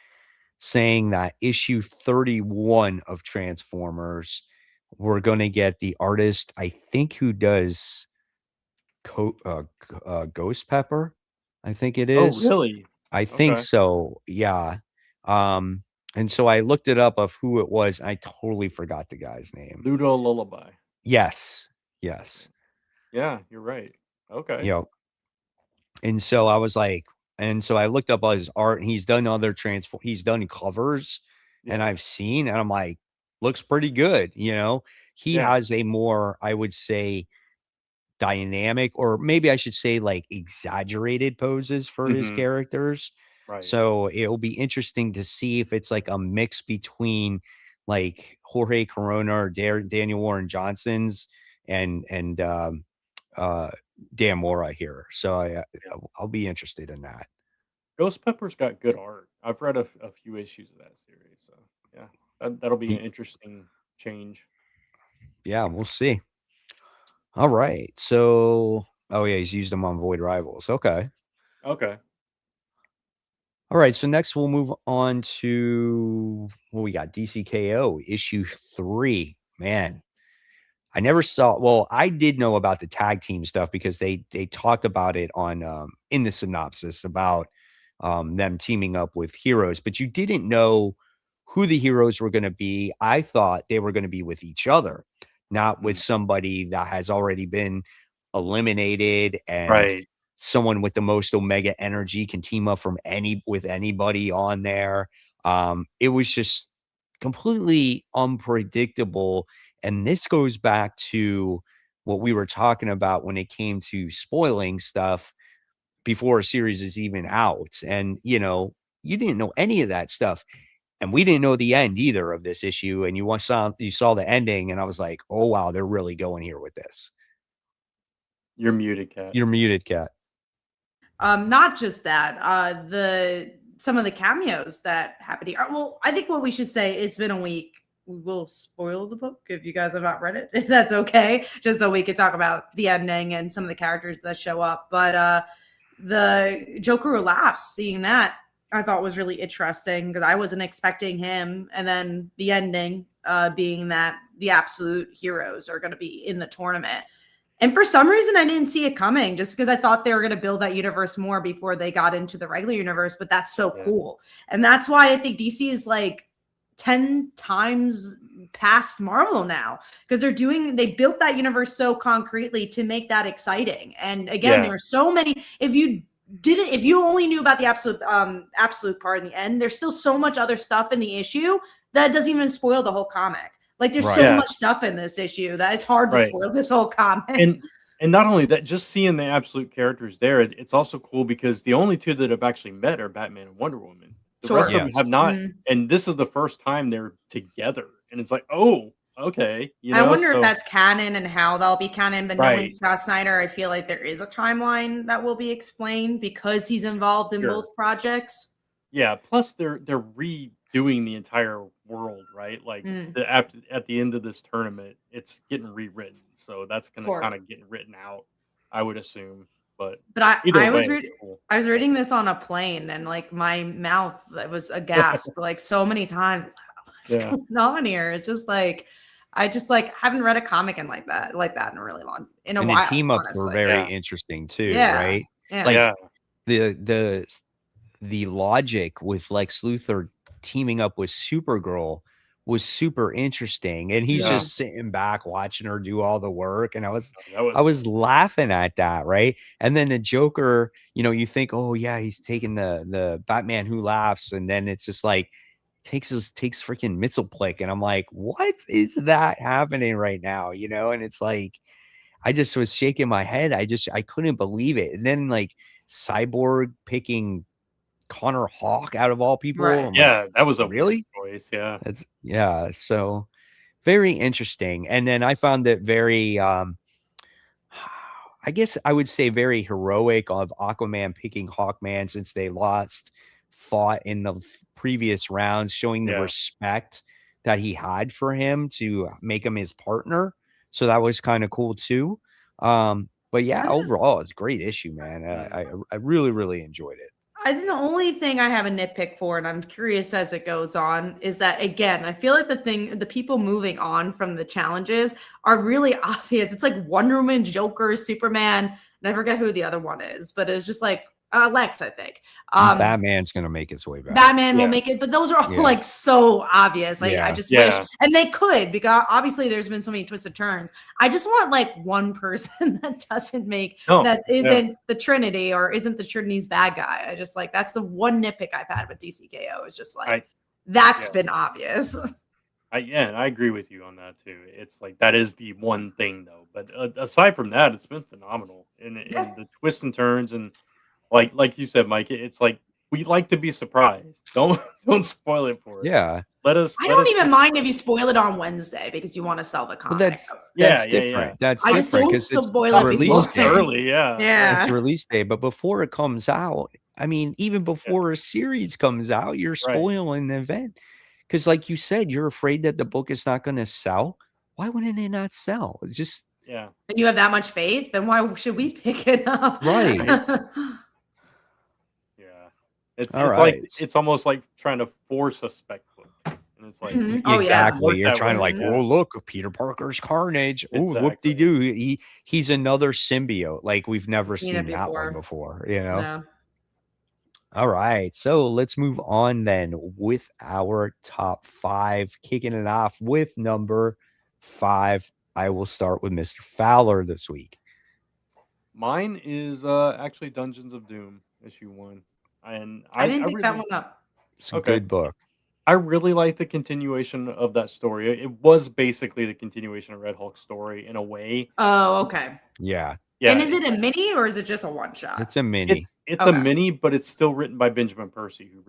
saying that issue 31 of Transformers, we're gonna get the artist, I think, who does Ghost Pepper, I think it oh, is. really? I think Okay. so, yeah. Um, and so I looked it up of who it was. I totally forgot the guy's name. Ludo Lullaby. Yes, yes. Yeah, you're right. You Okay. know, and so I was like, and so I looked up all his art, and he's done other he's done covers, and Yeah. I've seen, and I'm like, looks pretty good, you know. He Yeah. has a more, I would say, dynamic, or maybe I should say like exaggerated poses for his Mhm. characters. Right. So it'll be interesting to see if it's like a mix between like Jorge Corona or Daniel Warren Johnson's and uh Dan Mora here. So Yeah. I'll be interested in that. Ghost Pepper's got good art. I've read a few issues of that series, so yeah, that'll be an Ye- interesting change. Yeah, we'll see. All right. So oh yeah, he's used them on Void Rivals. Okay. Okay. All right, so next we'll move on to what we got, DCKO issue 3. Man, I never saw, well, I did know about the tag team stuff because they talked about it on in the synopsis about them teaming up with heroes, but you didn't know who the heroes were going to be. I thought they were going to be with each other, not with Mm. somebody that has already been eliminated, and Right. someone with the most omega energy can team up from with anybody on there. It was just completely unpredictable, and this goes back to what we were talking about when it came to spoiling stuff before a series is even out. And, you didn't know any of that stuff. And we didn't know the end either of this issue. And you saw the ending, and I was like, oh wow, they're really going here with this. You're muted, Cat. You're muted, Cat. Not just that, the some of the cameos that happened here. Well, I think what we should say, it's been a week. We will spoil the book if you guys have not read it, if that's okay, just so we could talk about the ending and some of the characters that show up. But the Joker who laughs, seeing that, I thought was really interesting because I wasn't expecting him. And then the ending being that the absolute heroes are going to be in the tournament. And for some reason, I didn't see it coming just because I thought they were going to build that universe more before they got into the regular universe. But that's so Yeah. cool. And that's why I think DC is like 10 times past Marvel now, because they built that universe so concretely to make that exciting. And again, Yeah. there are so many. If you only knew about the absolute part in the end, there's still so much other stuff in the issue that doesn't even spoil the whole comic. Like there's Right. so Yeah. much stuff in this issue that it's hard to Right. spoil this whole comic. And not only that, just seeing the absolute characters there, it's also cool because the only two that have actually met are Batman and Wonder Woman. The Sure. rest of them Yes. have not, Mm. and this is the first time they're together. And it's like, oh, okay, I wonder if so that's canon and how they'll be canon. But knowing right, Scott Snyder, I feel like there is a timeline that will be explained because he's involved in sure. both projects. Yeah, plus they're redoing the entire world, right? Like Mm. at the end of this tournament, it's getting rewritten. So that's gonna Sure. kind of get written out, I would assume. But But I, either I way, was it's reading cool. I was reading this on a plane and like my mouth was aghast like so many times. what's going on here? It's just like I just like haven't read a comic in like that in a really long in a and while. the team ups were Honestly. very interesting too, Yeah. right? Yeah. Like the logic with Lex Luthor teaming up with Supergirl was super interesting, and he's just sitting back watching her do all the work, and I was laughing at that, right? And then the Joker, you know, you think, oh yeah, he's taking the Batman Who Laughs, and then it's just like takes freaking Mitzelplick, and I'm like, what is that happening right now? You know, and it's like I just was shaking my head. I couldn't believe it. And then like Cyborg picking Connor Hawk out of all people. Right. I'm like, that was a really choice. Yeah. That's so very interesting. And then I found it very I guess I would say very heroic of Aquaman picking Hawkman since they fought in the previous rounds, showing the respect that he had for him to make him his partner. So that was kind of cool too. But yeah, overall, it's a great issue, man. I really, really enjoyed it. I think the only thing I have a nitpick for, and I'm curious as it goes on, is that again, I feel like the people moving on from the challenges are really obvious. It's like Wonder Woman, Joker, Superman, and I forget who the other one is, but it's just like Lex, I think. Batman's gonna make its way back. Batman will make it, but those are all like so obvious. Like I just wish, and they could, because obviously there's been so many twisted turns. I just want like one person that doesn't make that isn't the Trinity or isn't the Trinity's bad guy. I just like that's the one nitpick I've had with DCKO. It's just like that's been obvious. And I agree with you on that too. It's like that is the one thing though, but aside from that, it's been phenomenal in the twists and turns and. Like you said, Mike, it's like we like to be surprised. Don't spoil it for us. Yeah. I don't even mind if you spoil it on Wednesday because you want to sell the comic. Well, that's different. That's different because it's release day. Early, It's release day, but before it comes out, I mean, even before a series comes out, you're spoiling the event. Because, like you said, you're afraid that the book is not going to sell. Why wouldn't it not sell? It's just and you have that much faith, then why should we pick it up? Right. It's like it's almost like trying to force a spec book. And it's like exactly. You're trying to like, oh look, Peter Parker's Carnage. Oh, whoop-de-doo. He's another symbiote. Like we've never seen that one before, you know. No. All right. So let's move on then with our top 5. Kicking it off with number 5. I will start with Mr. Fowler this week. Mine is actually Dungeons of Doom, issue 1. And I didn't pick that one up. It's a good book. I really like the continuation of that story. It was basically the continuation of Red Hulk's story in a way. Oh, okay. Yeah. And is it a mini or is it just a one shot? It's a mini. It's a mini, but it's still written by Benjamin Percy, who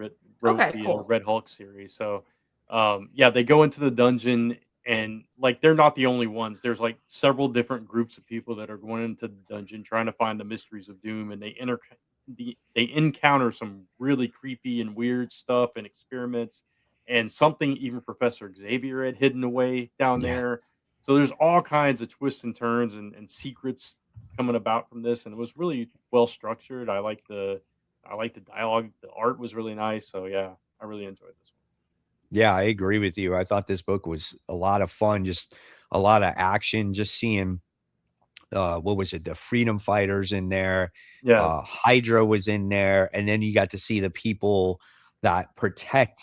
wrote the Red Hulk series. So, they go into the dungeon, and like they're not the only ones. There's like several different groups of people that are going into the dungeon trying to find the mysteries of Doom, and they encounter some really creepy and weird stuff and experiments, and something even Professor Xavier had hidden away down there. So there's all kinds of twists and turns and secrets coming about from this, and it was really well structured. I like the dialogue. The art was really nice. So I really enjoyed this one. Yeah, I agree with you. I thought this book was a lot of fun, just a lot of action, just seeing what was it? The Freedom Fighters in there. Yeah. Hydra was in there. And then you got to see the people that protect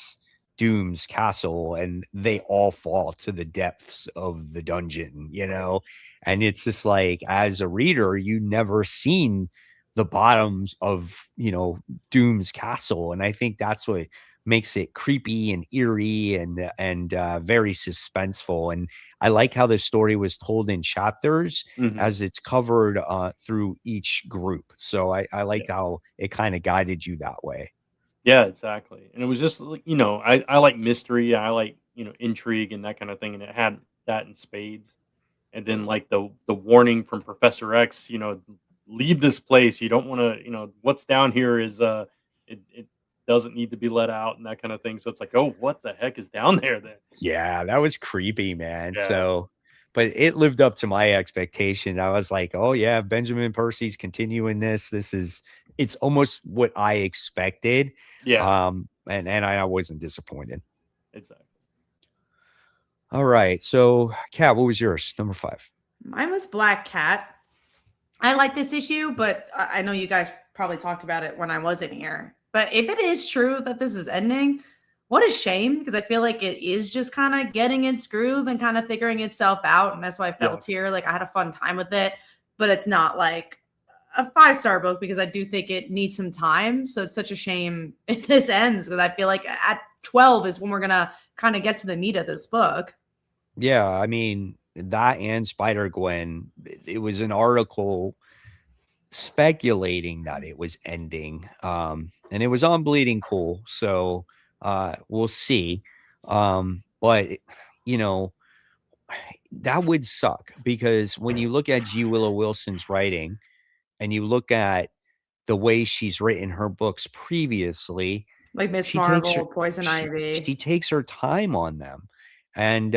Doom's castle, and they all fall to the depths of the dungeon, you know? And it's just like, as a reader, you never seen the bottoms of, you know, Doom's castle. And I think that's what makes it creepy and eerie and very suspenseful. And I like how the story was told in chapters as it's covered through each group. So I liked how it kind of guided you that way. Yeah, exactly. And it was just, you know, I like mystery. I like, you know, intrigue and that kind of thing. And it had that in spades. And then like the warning from Professor X, you know, leave this place. You don't want to, you know, what's down here is it doesn't need to be let out and that kind of thing. So it's like, oh, what the heck is down there then? Yeah, that was creepy, man. So, but it lived up to my expectations. I was like, oh yeah, Benjamin Percy's continuing this. It's almost what I expected. Yeah. And I wasn't disappointed. Exactly. All right. So, Kat, what was yours? Number 5. Mine was Black Cat. I like this issue, but I know you guys probably talked about it when I wasn't here. But if it is true that this is ending, what a shame, because I feel like it is just kind of getting its groove and kind of figuring itself out. And that's why I felt here. Like I had a fun time with it, but it's not like a 5-star book because I do think it needs some time. So it's such a shame if this ends because I feel like at 12 is when we're going to kind of get to the meat of this book. Yeah. I mean, that and Spider-Gwen, it was an article speculating that it was ending. And it was on Bleeding Cool. So we'll see. But, you know, that would suck because when you look at G. Willow Wilson's writing and you look at the way she's written her books previously, like Miss Marvel, Poison Ivy, she takes her time on them, and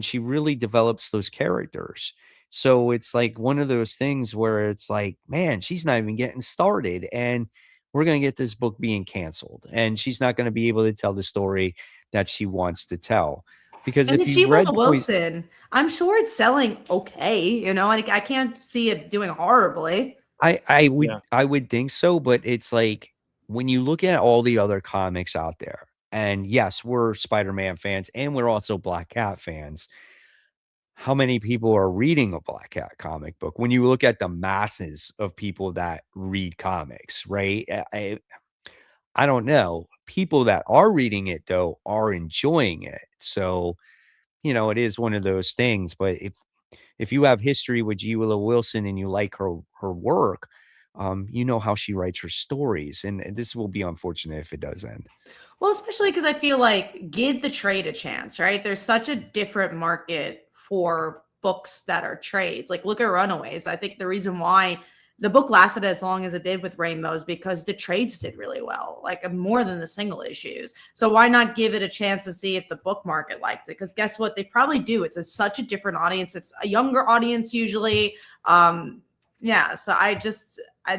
she really develops those characters. So it's like one of those things where it's like, man, she's not even getting started, and we're gonna get this book being canceled, and she's not gonna be able to tell the story that she wants to tell. Because and if she you read Wilson, I'm sure it's selling okay. You know, I can't see it doing horribly. I would think so, but it's like when you look at all the other comics out there, and yes, we're Spider-Man fans and we're also Black Cat fans. How many people are reading a Black Cat comic book? When you look at the masses of people that read comics, right? I don't know. People that are reading it though are enjoying it. So, you know, it is one of those things. But if you have history with G. Willow Wilson and you like her work, you know how she writes her stories, and this will be unfortunate if it does end. Well, especially because I feel like give the trade a chance, right? There's such a different market for books that are trades. Like look at Runaways. I think the reason why the book lasted as long as it did with Rainbows because the trades did really well, like more than the single issues. So why not give it a chance to see if the book market likes it? Because guess what? They probably do. It's such a different audience. It's a younger audience usually. Yeah. So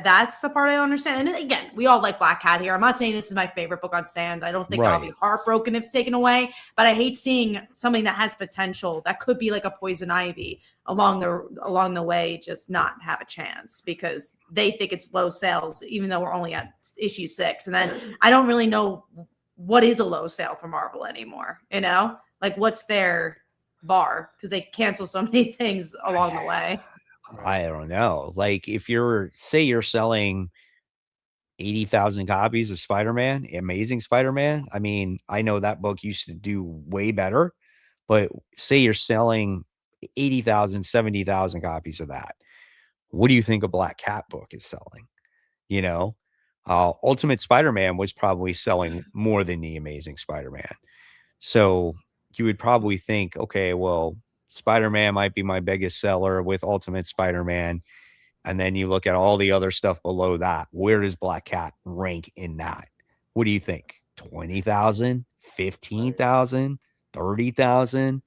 that's the part I don't understand. And again, we all like Black Cat here. I'm not saying this is my favorite book on stands. I don't think I'll be heartbroken if it's taken away, but I hate seeing something that has potential that could be like a Poison Ivy along the way just not have a chance because they think it's low sales, even though we're only at issue 6. And then I don't really know what is a low sale for Marvel anymore. You know, like what's their bar because they cancel so many things along the way. I don't know. Like if you're selling 80,000 copies of Spider-Man, Amazing Spider-Man. I mean, I know that book used to do way better, but say you're selling 80,000, 70,000 copies of that. What do you think a Black Cat book is selling? You know, Ultimate Spider-Man was probably selling more than the Amazing Spider-Man. So you would probably think, okay, well, Spider-Man might be my biggest seller with Ultimate Spider-Man. And then you look at all the other stuff below that. Where does Black Cat rank in that? What do you think? 20,000, 15,000, 30,000?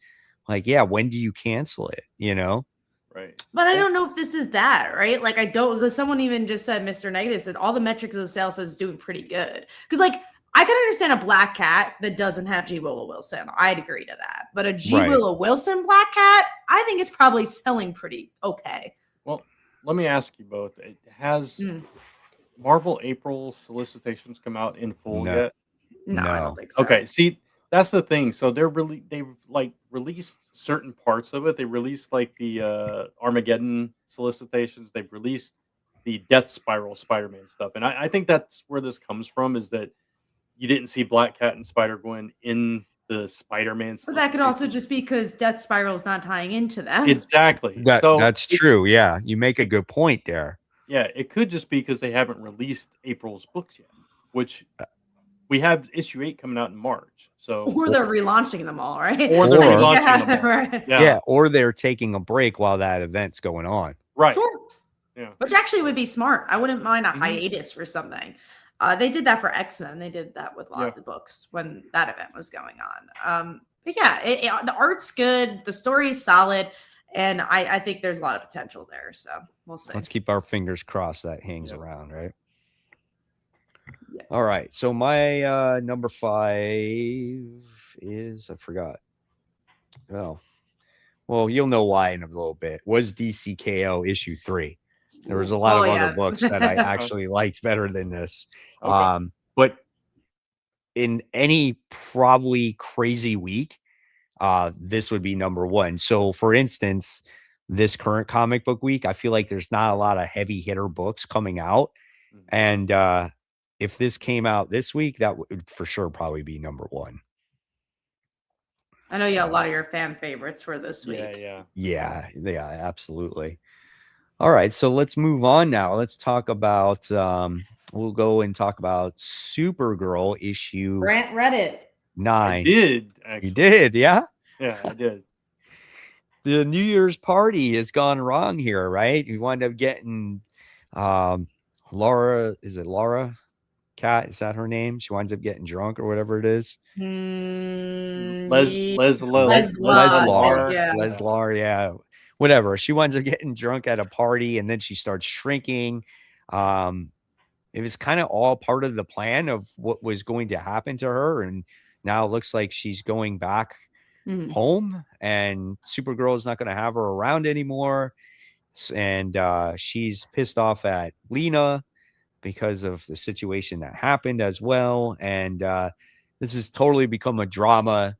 Like, yeah, when do you cancel it? You know? Right. But I don't know if this is that, right? Like, I don't, because someone even just said, Mr. Negative said all the metrics of the sales is doing pretty good. Because, like, I can understand a Black Cat that doesn't have G. Willow Wilson. I'd agree to that. But a G. Willow Wilson Black Cat, I think is probably selling pretty okay. Well, let me ask you both. Has Marvel April solicitations come out in full yet? No, I don't think so. Okay, see, that's the thing. So they've like released certain parts of it. They released like the Armageddon solicitations. They've released the Death Spiral Spider-Man stuff. And I think that's where this comes from, is that you didn't see Black Cat and Spider-Gwen in the Spider-Man. But that could also just be because Death Spiral is not tying into them. Exactly. That's true. Yeah, you make a good point there. Yeah, it could just be because they haven't released April's books yet, which we have issue 8 coming out in March. So or they're relaunching them all, right? Or they're relaunching them all. Right. Yeah, or they're taking a break while that event's going on. Right. Sure. Yeah. Which actually would be smart. I wouldn't mind a hiatus for something. They did that for X-Men. They did that with a lot of the books when that event was going on. But yeah, the art's good. The story is solid. And I think there's a lot of potential there. So we'll see. Let's keep our fingers crossed that hangs around, right? Yeah. All right. So my number 5 is, I forgot. Oh, well, you'll know why in a little bit. Was DCKO issue 3? There was a lot of other books that I actually liked better than this. Okay. But in any probably crazy week, this would be number 1. So, for instance, this current comic book week, I feel like there's not a lot of heavy hitter books coming out. And if this came out this week, that would for sure probably be number 1. I know you have a lot of your fan favorites for this week. Yeah, absolutely. All right, so let's move on now. Let's talk about we'll go and talk about Supergirl issue. Grant read it. 9. I did. Actually. You did, yeah? Yeah, I did. The New Year's party has gone wrong here, right? You wind up getting Laura. Is it Laura? Cat, is that her name? She winds up getting drunk or whatever it is. Leslar, yeah, whatever. She winds up getting drunk at a party, and then she starts shrinking. It was kind of all part of the plan of what was going to happen to her, and now it looks like she's going back home, and Supergirl is not going to have her around anymore, and she's pissed off at Lena because of the situation that happened as well. And this has totally become a drama,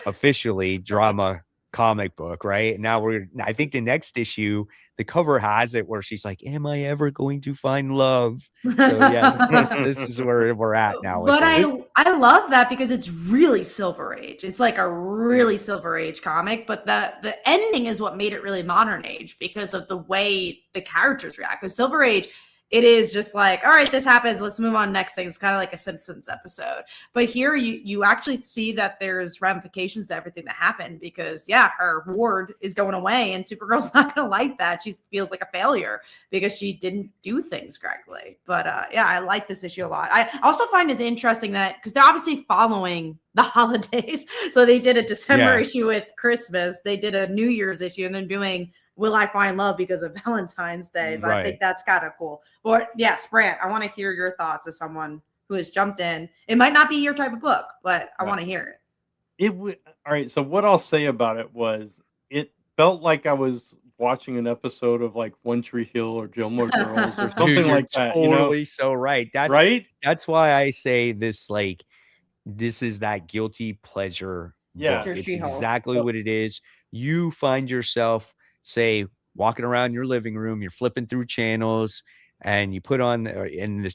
officially drama comic book, right? Now I think the next issue, the cover has it where she's like, am I ever going to find love? So yeah, this is where we're at now. But I love that because it's really Silver Age. It's like a really Silver Age comic, but the ending is what made it really modern age because of the way the characters react. Because Silver Age, it is just like, all right, this happens, let's move on next thing. It's kind of like a Simpsons episode. But here you actually see that there's ramifications to everything that happened because, yeah, her ward is going away and Supergirl's not going to like that. She feels like a failure because she didn't do things correctly. But, yeah, I like this issue a lot. I also find it interesting that because they're obviously following the holidays. So they did a December issue with Christmas. They did a New Year's issue and they're doing Will I Find Love because of Valentine's Day. So I think that's kind of cool. But yes, Brant, I want to hear your thoughts as someone who has jumped in. It might not be your type of book, but I want to hear it. All right. So what I'll say about it was it felt like I was watching an episode of like One Tree Hill or Gilmore Girls or something like that. Totally so right. That's why I say this, like, this is that guilty pleasure book. It's exactly what it is. You find yourself, say, walking around your living room, you're flipping through channels, and you put on and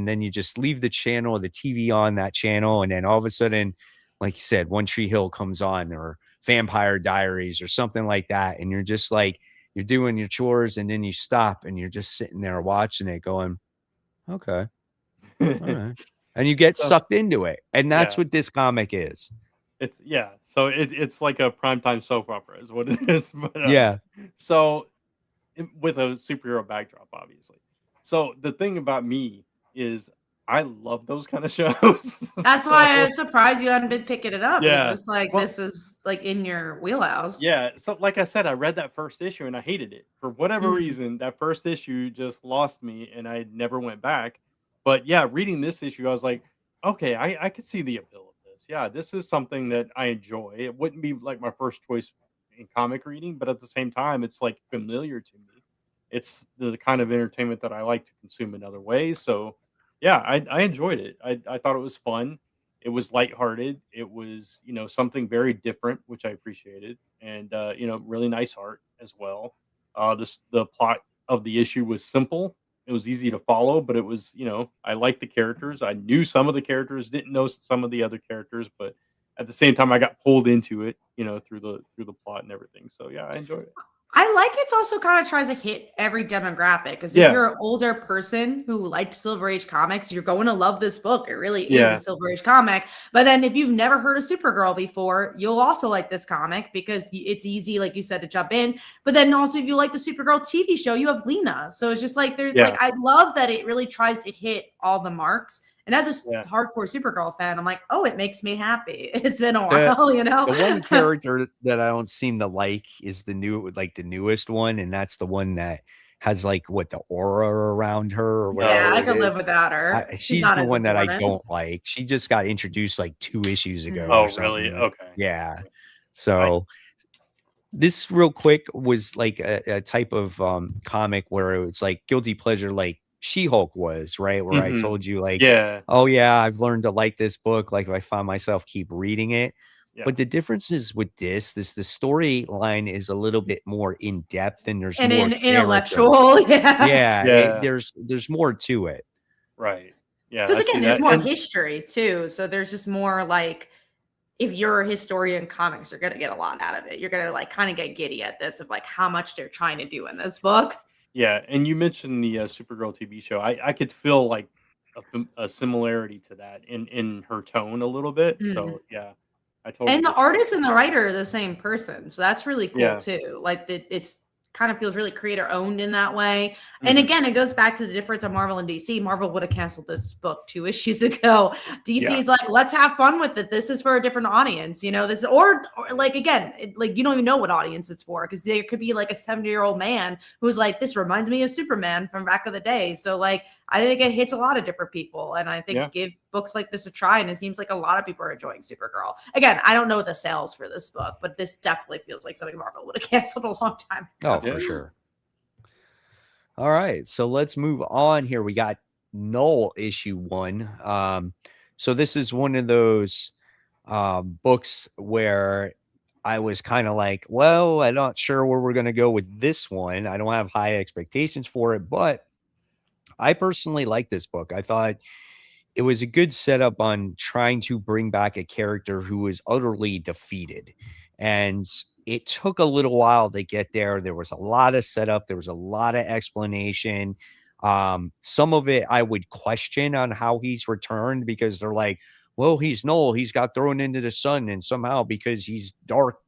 then you just leave the channel or the TV on that channel, and then all of a sudden, like you said, One Tree Hill comes on, or Vampire Diaries, or something like that, and you're just like, you're doing your chores, and then you stop, and you're just sitting there watching it, going, okay, all right, and you get sucked into it, and that's what this comic is. So it's like a primetime soap opera is what it is. But, so with a superhero backdrop, obviously. So the thing about me is I love those kind of shows. That's why I was surprised you hadn't been picking it up. Yeah. It's like, this is like in your wheelhouse. Yeah. So like I said, I read that first issue and I hated it. For whatever reason, that first issue just lost me and I never went back. But yeah, reading this issue, I was like, okay, I could see the appeal. Yeah, this is something that I enjoy. It wouldn't be like my first choice in comic reading, but at the same time, it's like familiar to me. It's the kind of entertainment that I like to consume in other ways. So yeah, I enjoyed it. I thought it was fun. It was lighthearted. It was, something very different, which I appreciated. And, really nice art as well. The plot of the issue was simple. It was easy to follow, but it was, I liked the characters. I knew some of the characters, didn't know some of the other characters, but at the same time, I got pulled into it, through the plot and everything. So yeah, I enjoyed it. I like it's also kind of tries to hit every demographic because if you're an older person who liked Silver Age comics, you're going to love this book. It really is a Silver Age comic. But then if you've never heard of Supergirl before, you'll also like this comic because it's easy, like you said, to jump in. But then also if you like the Supergirl TV show, you have Lena. So it's just like like I love that it really tries to hit all the marks. And as a hardcore Supergirl fan, I'm like, oh, it makes me happy. It's been a while, The one character that I don't seem to like is the newest one, and that's the one that has like the aura around her or whatever. Yeah, I could live without her. She's the one that I don't like. She just got introduced like 2 issues ago. Oh, really? Okay. Yeah. So this real quick was like a type of comic where it was like guilty pleasure, like She-Hulk was, right? Where I told you like, Yeah. oh yeah, I've learned to like this book. Like if I find myself keep reading it. Yeah. But the difference is with this, the storyline is a little bit more in depth and there's And more intellectual. Yeah. Yeah, there's more to it. Right. Yeah. Because I see again, there's that. more And history too. So there's just more like, if you're a historian comics, you're gonna get a lot out of it. You're gonna like kind of get giddy at this of like how much they're trying to do in this book. yeah, and you mentioned the Supergirl TV show. I could feel like a similarity to that in her tone a little bit. Mm. So yeah, I totally And the get that. artist and the writer are the same person. So that's really cool Yeah. too. Like it's kind of feels really creator owned in that way. And Mhm. again, it goes back to the difference of Marvel and DC. Marvel would have canceled this book 2 issues ago. DC's like, let's have fun with it. This is for a different audience, you know, this or like again, like you don't even know what audience it's for because there could be like a 70-year-old man who's like, this reminds me of Superman from back of the day. So like I think it hits a lot of different people. And I think give books like this a try. And it seems like a lot of people are enjoying Supergirl. Again, I don't know the sales for this book, but this definitely feels like something Marvel would have canceled a long time ago. Oh, for sure. All right. So let's move on here. We got Null issue 1. So this is one of those books where I was kind of like, well, I'm not sure where we're going to go with this one. I don't have high expectations for it, but I personally like this book. I thought it was a good setup on trying to bring back a character who was utterly defeated. And it took a little while to get there. There was a lot of setup, there was a lot of explanation. Some of it I would question on how he's returned because they're like, well, he's Null, he's got thrown into the sun, and somehow because he's dark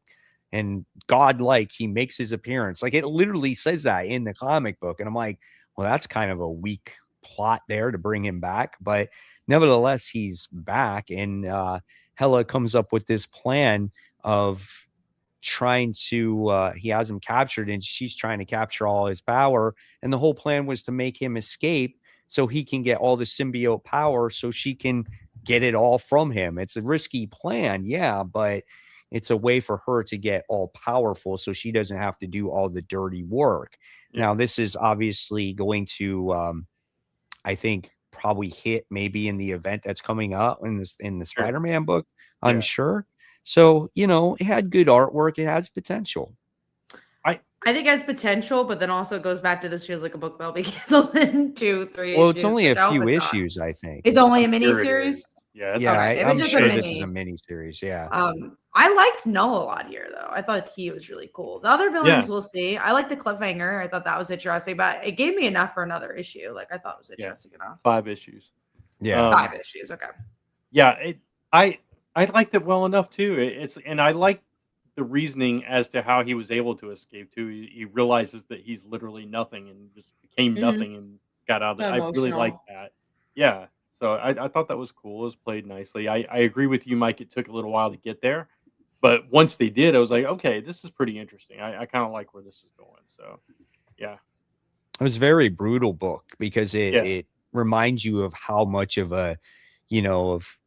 and godlike, he makes his appearance. Like it literally says that in the comic book. And I'm like, well, that's kind of a weak plot there to bring him back. But nevertheless, he's back. And Hela comes up with this plan of trying to he has him captured and she's trying to capture all his power. And the whole plan was to make him escape so he can get all the symbiote power so she can get it all from him. It's a risky plan, yeah, but it's a way for her to get all powerful so she doesn't have to do all the dirty work. Now, this is obviously going to I think probably hit maybe in the event that's coming out in the Spider-Man book, I'm sure. So, you know, it had good artwork, it has potential. I think it has potential, but then also it goes back to this feels like a book that'll be canceled in 2-3 issues. Well, it's only a few issues, I think. It's only a mini series. Yeah, okay. I'm sure this is a mini series. Yeah. I liked Null a lot here, though. I thought he was really cool. The other villains, we'll see. I like the cliffhanger. I thought that was interesting, but it gave me enough for another issue. Like I thought it was interesting enough. 5 issues. Yeah, 5 issues. Okay. Yeah, I liked it well enough too. And I like the reasoning as to how he was able to escape too. He realizes that he's literally nothing and just became nothing and got out of it. I really like that. Yeah. So I thought that was cool. It was played nicely. I agree with you, Mike. It took a little while to get there. But once they did, I was like, okay, this is pretty interesting. I kind of like where this is going. So, yeah. It was a very brutal book because it reminds you of how much of a, you know, of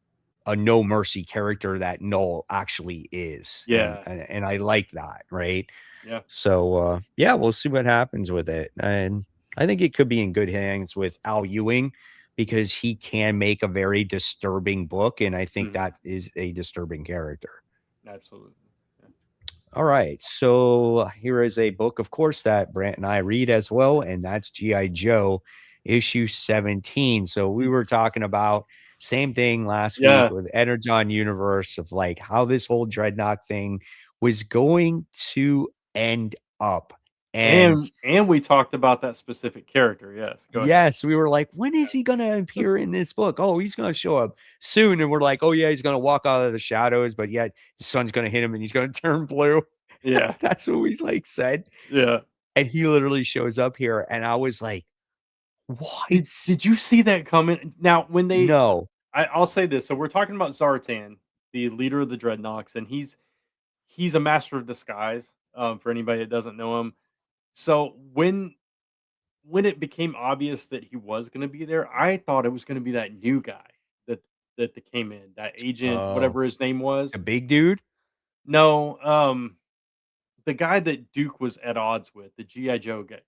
a no mercy character that Null actually is. Yeah. And I like that. Right. Yeah. So, yeah, we'll see what happens with it. And I think it could be in good hands with Al Ewing because he can make a very disturbing book. And I think that is a disturbing character. Absolutely. Yeah. All right. So here is a book, of course, that Brant and I read as well. And that's G.I. Joe issue 17. So we were talking about same thing last week with Energon Universe of like how this whole Dreadnought thing was going to end up. And we talked about that specific character. Yes. Yes. We were like, when is he going to appear in this book? Oh, he's going to show up soon. And we're like, oh, yeah, he's going to walk out of the shadows, but yet the sun's going to hit him and he's going to turn blue. Yeah. That's what we like said. Yeah. And he literally shows up here. And I was like, what? Did you see that coming? Now, when they. No. I'll say this. So we're talking about Zartan, the leader of the Dreadnoks, and he's a master of disguise. For anybody that doesn't know him. So when it became obvious that he was going to be there, I thought it was going to be that new guy that came in, that agent, whatever his name was, a big dude. No, the guy that Duke was at odds with, the GI Joe guy.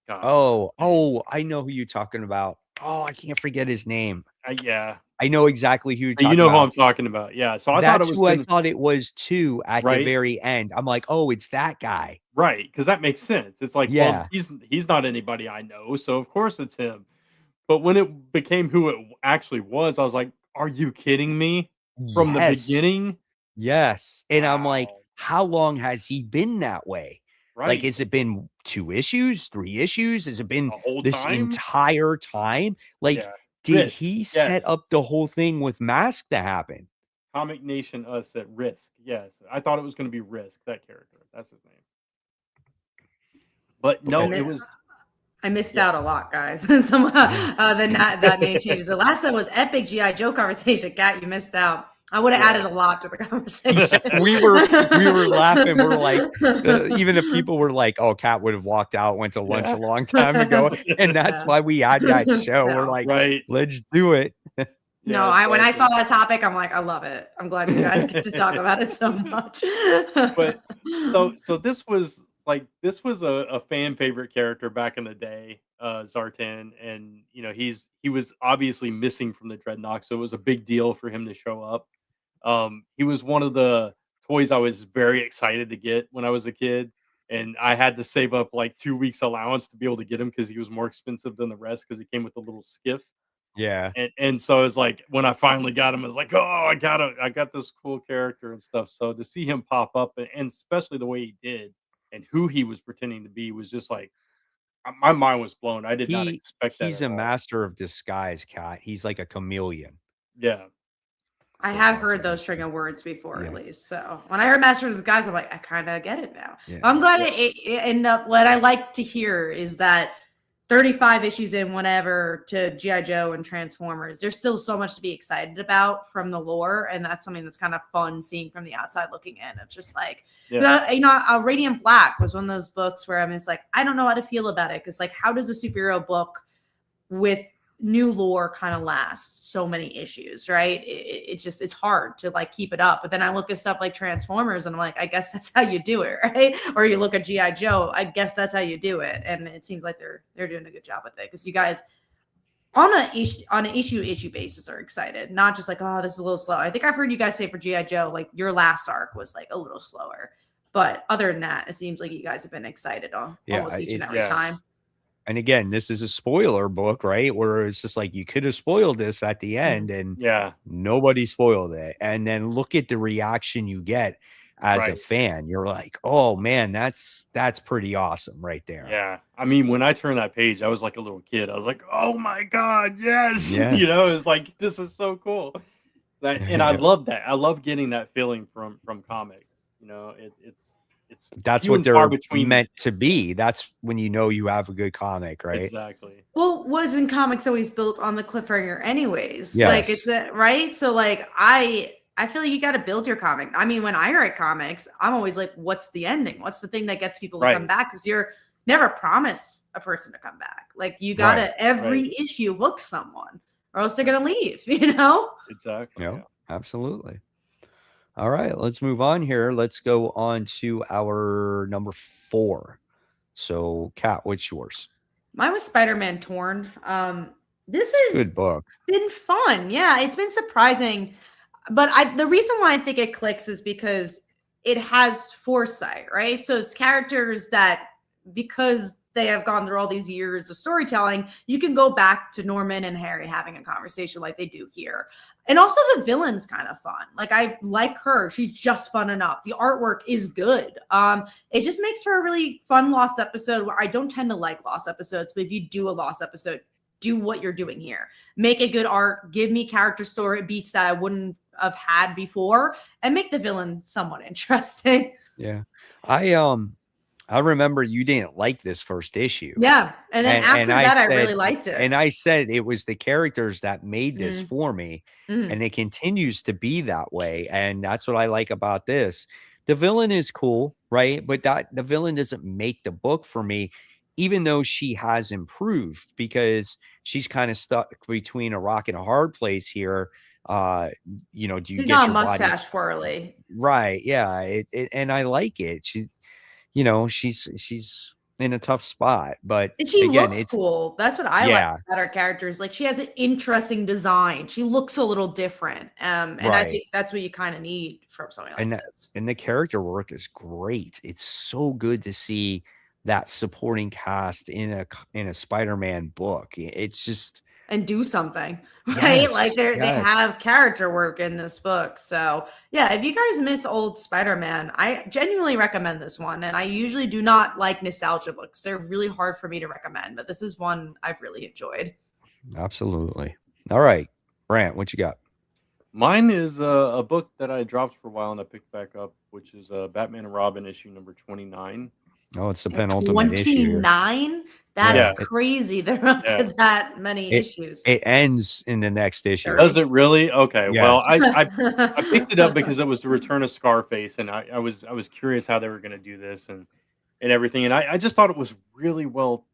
God, what was his name? I know who you're talking about. Oh, I can't forget his name. Yeah, I know exactly who you're you talking know who I'm about. talking about. Yeah, so I thought it That's was who I gonna thought it was too at the right, very end. I'm like, "Oh, it's that guy." right, because that makes sense. It's like, well, Yeah. he's not anybody I know, so of course it's him. But when it became who it actually was, I was like, "Are you kidding me?" From the Yes. beginning? Yes, and I'm like, Wow. "How long has he been that way?" Like, Right. has it been 2 issues, 3 issues? Has it been The whole this time? entire time? Like, Yeah. did Risk. he set Yes. up the whole thing with Mask to happen? Comic Nation Us at Risk. Yes. I thought it was gonna be Risk, that character. That's his name. But I no, But it mi- was I missed yeah. out a lot, guys. Some yeah. that name changes. The last time was epic GI Joe conversation. Cat, you missed out. I would have Yeah. added a lot to the conversation. We were laughing. We're like, even if people were like, "Oh, Cat would have walked out, went to lunch a Yeah. long time ago," and that's Yeah. why we had that show. We're No. like, Right. "Let's do it." No, Yeah, when I saw exactly. that topic, I'm like, I love it. I'm glad you guys get to talk about it so much. But so this was a fan favorite character back in the day, Zartan, and he was obviously missing from the Dreadnought, so it was a big deal for him to show up. He was one of the toys I was very excited to get when I was a kid, and I had to save up like 2 weeks allowance to be able to get him because he was more expensive than the rest because he came with a little skiff. Yeah. And so it's like when I finally got him, I was like, "Oh, I got this cool character and stuff." So to see him pop up and especially the way he did and who he was pretending to be was just like my mind was blown. I did not expect that He's at a all. master of disguise, Cat. He's like a chameleon. Yeah. I So have that's heard what I'm those string saying. of words before, at Yeah. least. So when I heard Masters of Disguise, I'm like, I kind of get it now. Yeah. I'm glad Yeah. it ended up. What I like to hear is that 35 issues in, whatever, to GI Joe and Transformers, there's still so much to be excited about from the lore, and that's something that's kind of fun seeing from the outside looking in. It's just like, Yeah. Radiant Black was one of those books where I'm just like, I don't know how to feel about it because, like, how does a superhero book with new lore kind of last so many issues, right? It's hard to like keep it up. But then I look at stuff like Transformers and I'm like, I guess that's how you do it, right? Or you look at GI Joe, I guess that's how you do it. And it seems like they're doing a good job with it because you guys on an issue basis are excited, not just like, oh, this is a little slow. I think I've heard you guys say for GI Joe, like your last arc was like a little slower. But other than that, it seems like you guys have been excited on almost each and every time. And again, this is a spoiler book, right? Where it's just like you could have spoiled this at the end and Yeah. nobody spoiled it. And then look at the reaction you get as a Right. fan. You're like, "Oh man, that's pretty awesome right there." Yeah. I mean, when I turned that page, I was like a little kid. I was like, "Oh my god, yes!" Yeah. It's like this is so cool. And I Yeah. love that. I love getting that feeling from comics. It's That's few what and far they're between these meant to be. That's when you know you have a good comic, right? exactly. Well, wasn't comics always built on the cliffhanger anyways? Like Yes. right? So like I feel like you got to build your comic. I mean, when I write comics, I'm always like, what's the ending? What's the thing that gets people to come Right. back? Because you're never promised a person to come back. Like you gotta Right. every issue hook someone, or else they're gonna leave, you know? Exactly. No, Yeah. absolutely. All right, let's move on here. Let's go on to our number 4. So, Kat, what's yours? Mine was Spider-Man Torn. This Good has book. been fun. Yeah, it's been surprising. But the reason why I think it clicks is because it has foresight, right? So it's characters that, because they have gone through all these years of storytelling, you can go back to Norman and Harry having a conversation like they do here. And also the villain's kind of fun. Like I like her. She's just fun enough. The artwork is good. It just makes for a really fun Lost episode where I don't tend to like Lost episodes, but if you do a Lost episode, do what you're doing here. Make a good art, give me character story beats that I wouldn't have had before, and make the villain somewhat interesting. Yeah. I remember you didn't like this first issue. Yeah. And then after I that, I said, really liked it. and I said it was the characters that made this Mm. for me. Mhm. And it continues to be that way. And that's what I like about this. The villain is cool, right? But the villain doesn't make the book for me, even though she has improved, because she's kind of stuck between a rock and a hard place here. You know, do you She's get not your body mustache twirly. right? Yeah, and I like it. She, you know, she's in a tough spot, but And she again, looks it's cool. That's what I like yeah, about her characters. Like she has an interesting design. She looks a little different. And I right. think that's what you kind of need from something like And this. and the character work is great. It's so good to see that supporting cast in a Spider-Man book. It's just And do something, right? Like yes, they yes, have character work in this book. So yeah, if you guys miss old Spider-Man, I genuinely recommend this one. And I usually do not like nostalgia books. They're really hard for me to recommend, but this is one I've really enjoyed. absolutely. All right, Brant, what you got? Mine is a book that I dropped for a while and I picked back up, which is Batman and Robin issue number 29. Oh, it's the penultimate issue here. 29? That's Yeah, crazy. They're up Yeah. to that many it issues. it ends in the next issue. Does it really? Okay. Well, Yes. I picked it up because it was the return of Scarface, and I was curious how they were going to do this and everything, and I just thought it was really well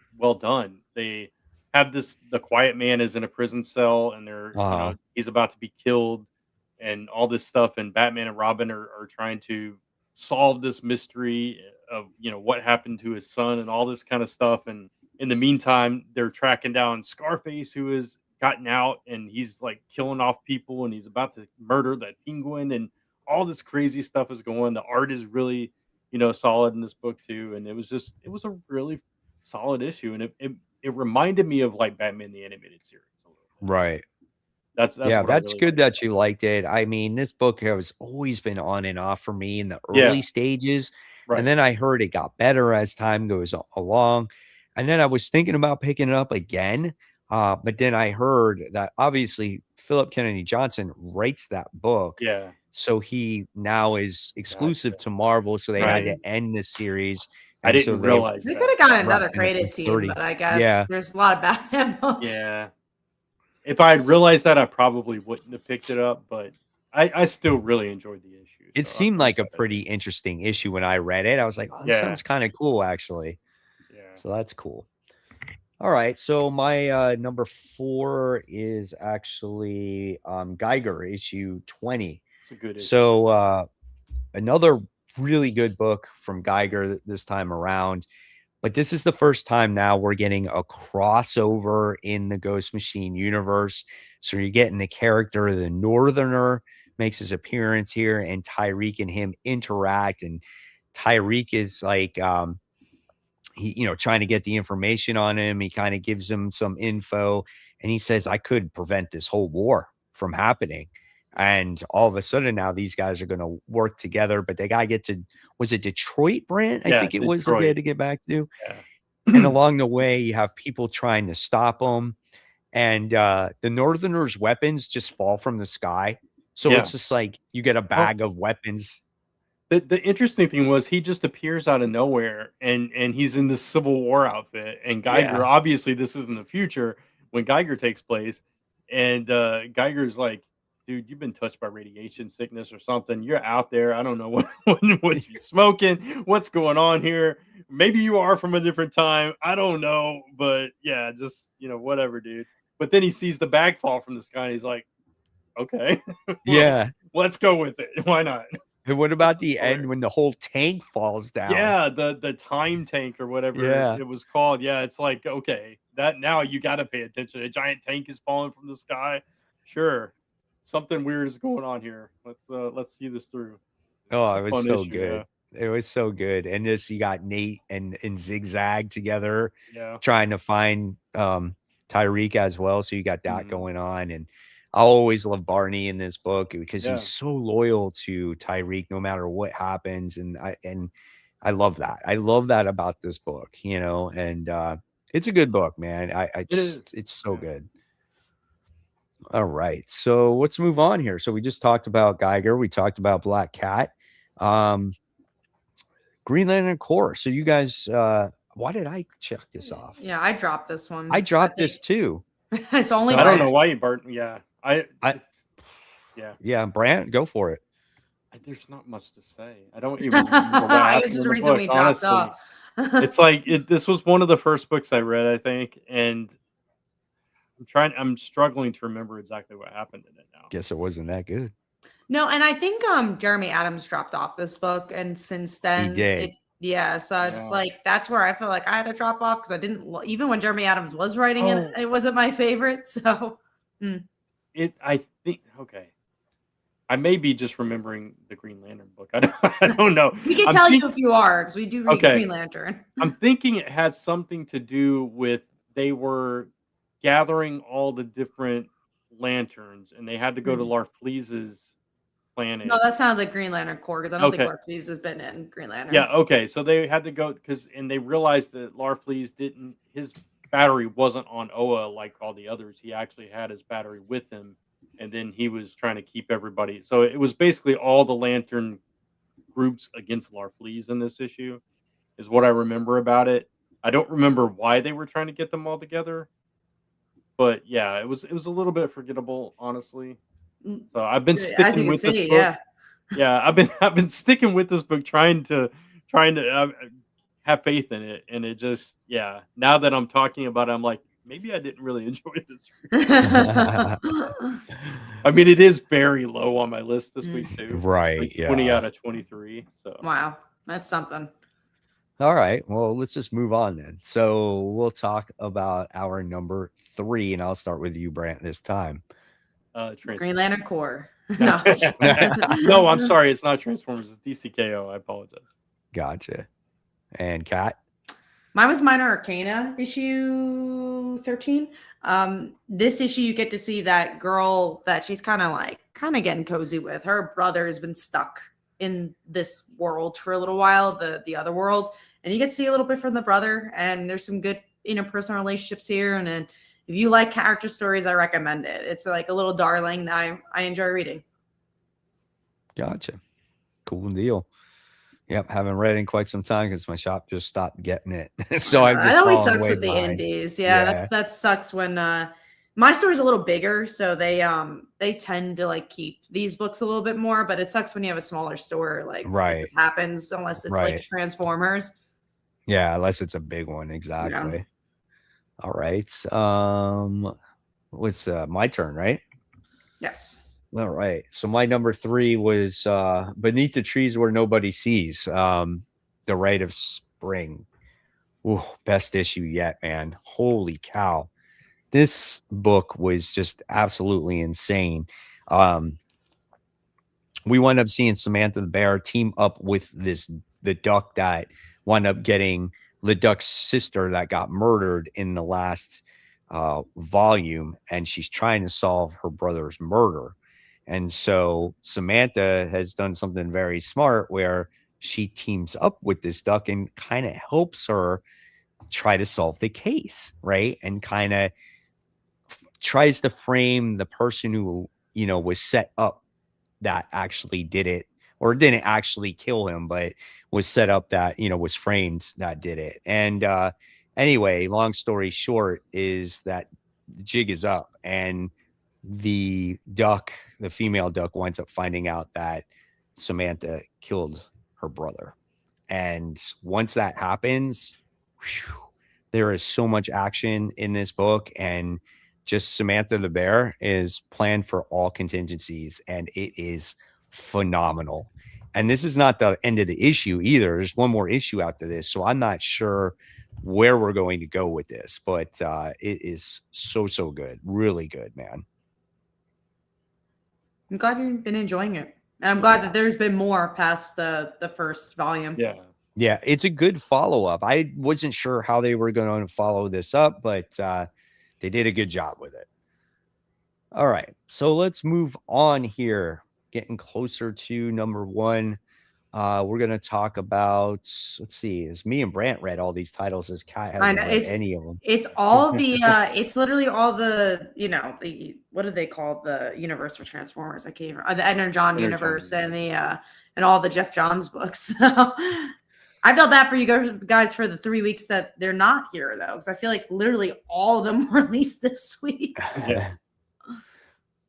done. They have the Quiet Man is in a prison cell, and he's about to be killed, and all this stuff, and Batman and Robin are trying to solve this mystery of what happened to his son and all this kind of stuff, and in the meantime, they're tracking down Scarface, who has gotten out, and he's like killing off people, and he's about to murder that penguin, and all this crazy stuff is going. The art is really, solid in this book too, and it was a really solid issue, and it reminded me of like Batman the Animated Series a little bit. Right. That's Yeah, what I that's really good liked that you liked it. I mean, this book has always been on and off for me in the Yeah. early stages. Right. And then I heard it got better as time goes along. And then I was thinking about picking it up again. But then I heard that obviously Philip Kennedy Johnson writes that book. Yeah. So he now is exclusive Gotcha. to Marvel. So they had to Right. end this series. I And didn't realize They that. could have gotten Right, another and it creative was team, 30. but I guess Yeah. there's a lot of Batman books. Yeah. If I had realized that, I probably wouldn't have picked it up, but I still really enjoyed the issue. It so seemed I'm like a glad. pretty interesting issue when I read it. I was like, oh, this Yeah. sounds kind of cool, actually. Yeah. So that's cool. All right. So my number 4 is actually Geiger issue 20. It's a good issue. So another really good book from Geiger this time around. But this is the first time now we're getting a crossover in the Ghost Machine universe. So you're getting the character of the Northerner makes his appearance here, and Tyreek and him interact. And Tyreek is like he trying to get the information on him. He kind of gives him some info, and he says, I could prevent this whole war from happening. And all of a sudden now these guys are going to work together, but they got to get to, was it Detroit, Brent? I think it was that they had to get back to. Yeah. And along the way, you have people trying to stop them. And the Northerners' weapons just fall from the sky. So it's just like you get a bag of weapons. The interesting thing was he just appears out of nowhere, and he's in this Civil War outfit. And Geiger, obviously, this is in the future when Geiger takes place. And Geiger's like, dude, you've been touched by radiation sickness or something. You're out there. I don't know what you're smoking. What's going on here? Maybe you are from a different time. I don't know. But yeah, just, whatever, dude. But then he sees the bag fall from the sky, and he's like, okay. Well, Yeah. let's go with it. Why not? And what about the end when the whole tank falls down? Yeah, the time tank or whatever it was called. Yeah, it's like, okay, that now you got to pay attention. A giant tank is falling from the sky. Sure. Something weird is going on here. Let's see this through. Oh, it was so issue, good. It was so good. And this, you got Nate and Zigzag together, trying to find Tyreek as well. So you got that going on. And I always love Barney in this book because he's so loyal to Tyreek no matter what happens. And I love that. I love that about this book, and it's a good book, man. It's so good. All right. So let's move on here. So we just talked about Geiger. We talked about Black Cat. Green Lantern Corps. So you guys, why did I check this off? Yeah, I dropped this one. I dropped this too. It's only. So I don't know why you burnt. Yeah, yeah. Brant, go for it. There's not much to say. I don't even remember what I guess happened there's in a the reason book, we dropped honestly. off. It's like this was one of the first books I read, I think, and I'm struggling to remember exactly what happened in it now. Guess it wasn't that good. No, and I think Jeremy Adams dropped off this book, and since then He did. So it's like that's where I feel like I had to drop off because I didn't even when Jeremy Adams was writing it wasn't my favorite. So I think okay. I may be just remembering the Green Lantern book. I don't know. We can tell you if you are, because we do read Green Lantern. I'm thinking it had something to do with they were gathering all the different lanterns, and they had to go to Larfleeze's planet. No, that sounds like Green Lantern Corps, because I don't think Larfleeze has been in Green Lantern. Yeah, okay. So they had to go and they realized that Larfleeze his battery wasn't on Oa like all the others. He actually had his battery with him, and then he was trying to keep everybody. So it was basically all the Lantern groups against Larfleeze in this issue, is what I remember about it. I don't remember why they were trying to get them all together, but yeah, it was a little bit forgettable, honestly. So I've been sticking with this book. Yeah, I've been sticking with this book, trying to have faith in it, and it just now that I'm talking about it, I'm like, maybe I didn't really enjoy this. I mean, it is very low on my list this week too. Right. Like 20 out of 23. So wow, that's something. All right. Well, let's just move on then. So we'll talk about our number 3, and I'll start with you, Brant, this time. Green Lantern Corps. No. No, I'm sorry. It's not Transformers. It's DCKO. I apologize. Gotcha. And Kat? Mine was Minor Arcana, issue 13. This issue, you get to see that girl that she's kind of getting cozy with. Her brother has been stuck in this world for a little while, the other worlds, and you get to see a little bit from the brother. And there's some good interpersonal relationships here. And then if you like character stories, I recommend it. It's like a little darling that I enjoy reading. Gotcha. Cool deal. Yep, haven't read in quite some time because my shop just stopped getting it. So I just that always sucks with the indies. Yeah, that sucks when my store is a little bigger, so they tend to like keep these books a little bit more. But it sucks when you have a smaller store. Like this happens unless it's like Transformers. Yeah, unless it's a big one, exactly. Yeah. All right. What's my turn, right? Yes. All right. So my number 3 was Beneath the Trees Where Nobody Sees, The Rite of Spring. Ooh, best issue yet, man. Holy cow. This book was just absolutely insane. We wound up seeing Samantha the Bear team up with the duck that wound up getting the duck's sister that got murdered in the last volume, and she's trying to solve her brother's murder. And so Samantha has done something very smart where she teams up with this duck and kind of helps her try to solve the case, right? And kind of tries to frame the person who, was set up that actually did it, or didn't actually kill him, but was set up that, was framed that did it. And anyway, long story short is that the jig is up, and the female duck winds up finding out that Samantha killed her brother. And once that happens, there is so much action in this book, and just Samantha the Bear is planned for all contingencies, and it is phenomenal. And this is not the end of the issue either. There's one more issue after this, so I'm not sure where we're going to go with this, but it is so good. Really good, man. I'm glad you've been enjoying it. And I'm glad that there's been more past the first volume. Yeah, it's a good follow-up. I wasn't sure how they were going to follow this up, but they did a good job with it. All right, so let's move on here. Getting closer to number 1. We're going to talk about, let's see, as me and Brant read all these titles, as Kat hasn't read any of them. It's all the, it's literally all the, the, what do they call the universe for Transformers? I can't remember. The Edna John universe and the, and all the Geoff Johns books. So I felt bad for you guys for the 3 weeks that they're not here, though, because I feel like literally all of them were released this week. Yeah.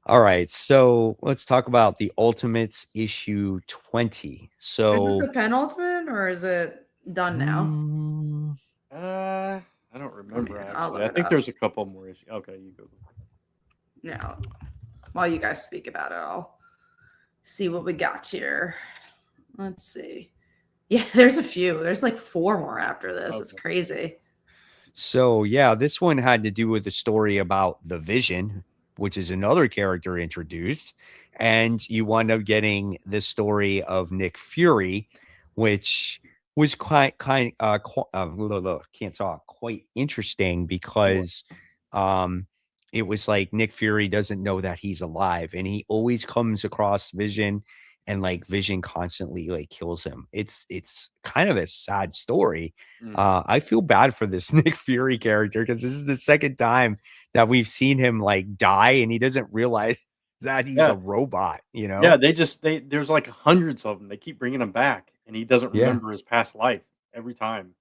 All right, so let's talk about the Ultimates issue 20. So is this the penultimate, or is it done now? I I don't remember I'll actually. look I it think up. there's a couple more issues. Okay, you go. Now, while you guys speak about it, I'll see what we got here. Let's see. Yeah, there's a few. There's like 4 more after this. It's Okay. crazy. So yeah, this one had to do with a story about the Vision, which is another character introduced, and you wind up getting this story of Nick Fury, which was can't talk, quite interesting because it was like Nick Fury doesn't know that he's alive, and he always comes across Vision, and like Vision constantly like kills him. It's kind of a sad story. I feel bad for this Nick Fury character because this is the second time that we've seen him like die, and he doesn't realize that he's a robot. You know? Yeah, there's like hundreds of them. They keep bringing him back, and he doesn't Yeah. remember his past life every time.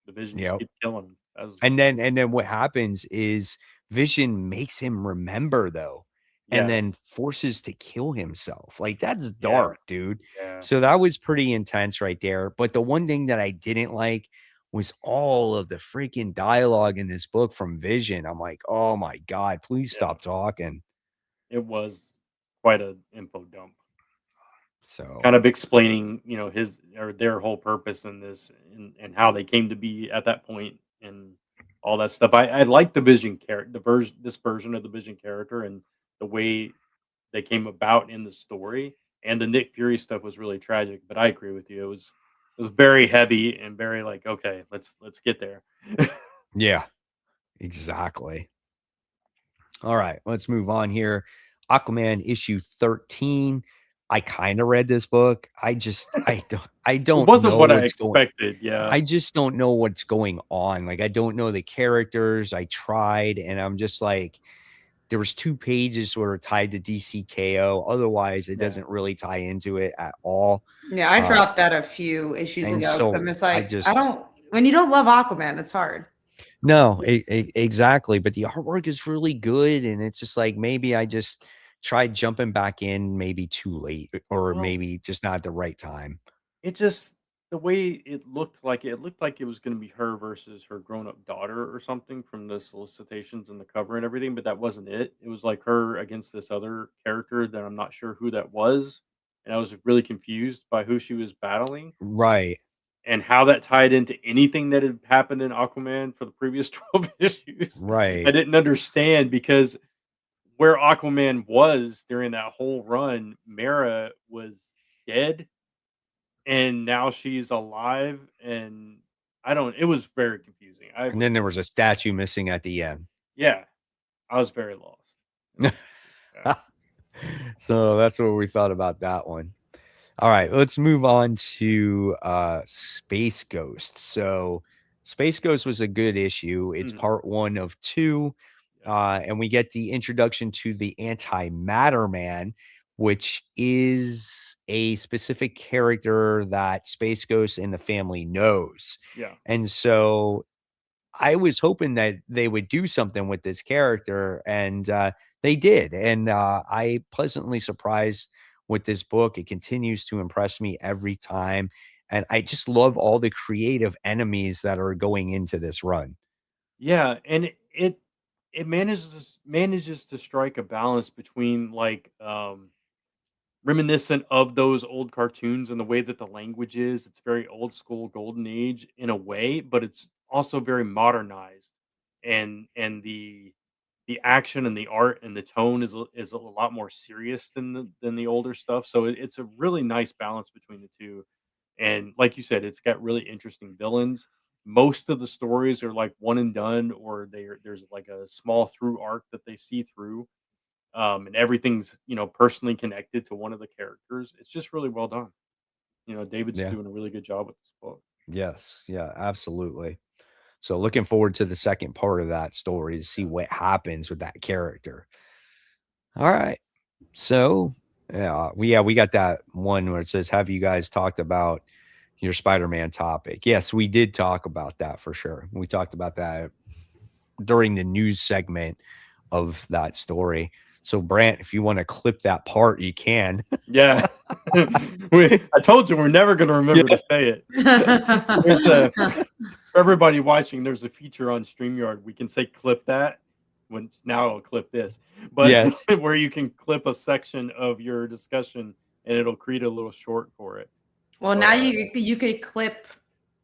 The Vision just Yep. keeps killing him. And then what happens is Vision makes him remember though, and Yeah. then forces to kill himself. Like that's Yeah. dark, dude. Yeah. So that was pretty intense right there. But the one thing that I didn't like was all of the freaking dialogue in this book from Vision. I'm like, oh my God, please stop talking. It was quite an info dump. So Kind of explaining, you know, his or their whole purpose in this and how they came to be at that point and all that stuff. I like the Vision character, this version of the Vision character and the way they came about in the story. And the Nick Fury stuff was really tragic, but I agree with you. It was very heavy and very like, okay, let's get there. yeah, exactly. All right, let's move on here. Aquaman issue 13. I kind of read this book. I don't It wasn't know what I what's going. expected. Yeah. I just don't know what's going on. Like I don't know the characters. I tried, and I'm just like, there was 2 pages were tied to DCKO. Otherwise, it doesn't really tie into it at all. Yeah, I dropped that a few issues and ago because I'm just I like, I don't. When you don't love Aquaman, it's hard. No, exactly. But the artwork is really good, and it's just like maybe I just tried jumping back in, maybe too late, or Well, maybe just not at the right time. it just the way it looked like it was going to be her versus her grown-up daughter or something from the solicitations and the cover and everything, but that wasn't it. It was like her against this other character that I'm not sure who that was, and I was really confused by who she was battling Right. and how that tied into anything that had happened in Aquaman for the previous 12 issues. I Right. didn't understand because where Aquaman was during that whole run, Mara was dead and now she's alive and it was very confusing. And then there was a statue missing at the end. Yeah, I was very lost. Yeah. So that's what we thought about that one. All right, let's move on to Space Ghost. So Space Ghost was a good issue. It's part 1 of 2. And we get the introduction to the Antimatter Man, which is a specific character that Space Ghost and the family knows. Yeah. And so I was hoping that they would do something with this character, and they did. And I pleasantly surprised with this book. It continues to impress me every time. And I just love all the creative enemies that are going into this run. Yeah, and it manages to strike a balance between like reminiscent of those old cartoons and the way that the language is. It's very old school golden age in a way, but it's also very modernized. And the action and the art and the tone is a lot more serious than the older stuff. So it's a really nice balance between the two. And like you said, it's got really interesting villains. Most of the stories are like one and done, or there's like a small through arc that they see through, and everything's personally connected to one of the characters. It's just really well done. David's Yeah. doing a really good job with this book. Yes. Yeah, absolutely. So looking forward to the second part of that story to see what happens with that character. All right. So we got that one where it says, have you guys talked about your Spider-Man topic? Yes, we did talk about that for sure. We talked about that during the news segment of that story. So Brant, if you want to clip that part, you can. Yeah. I told you we're never going to remember to say it. everybody watching, there's a feature on StreamYard. We can say clip that. Now it'll clip this, but Yes. where you can clip a section of your discussion and it'll create a little short for it. Well, now you could clip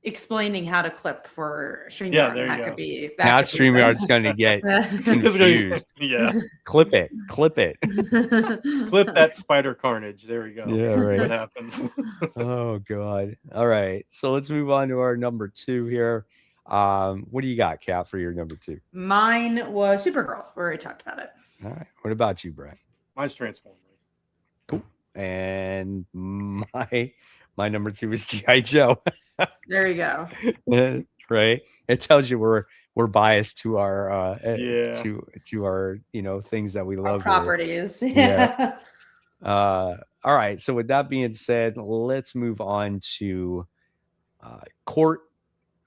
explaining how to clip for StreamYard. Yeah, there you that go. could be Now StreamYard's going to get confused. Yeah. Clip it. Clip that Spider-Carnage. There we go. Yeah, right. What happens? Oh God. All right. So let's move on to our number 2 here. What do you got, Kat, for your number 2? Mine was Supergirl. We already talked about it. All right. What about you, Brent? Mine's Transformers. Cool. And my number 2 is G.I. Joe. There you go. Right. It tells you we're biased to our to our things that we love. Our properties. Yeah. All right. So with that being said, let's move on to Court.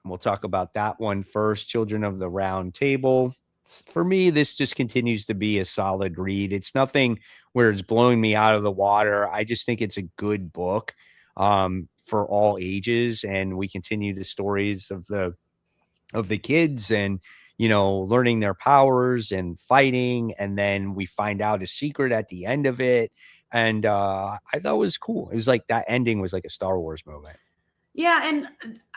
We'll talk about that one first. Children of the Round Table. For me, this just continues to be a solid read. It's nothing where it's blowing me out of the water. I just think it's a good book for all ages, and we continue the stories of the kids and learning their powers and fighting, and then we find out a secret at the end of it. And I thought it was cool. It was like that ending was like a Star Wars moment. Yeah, and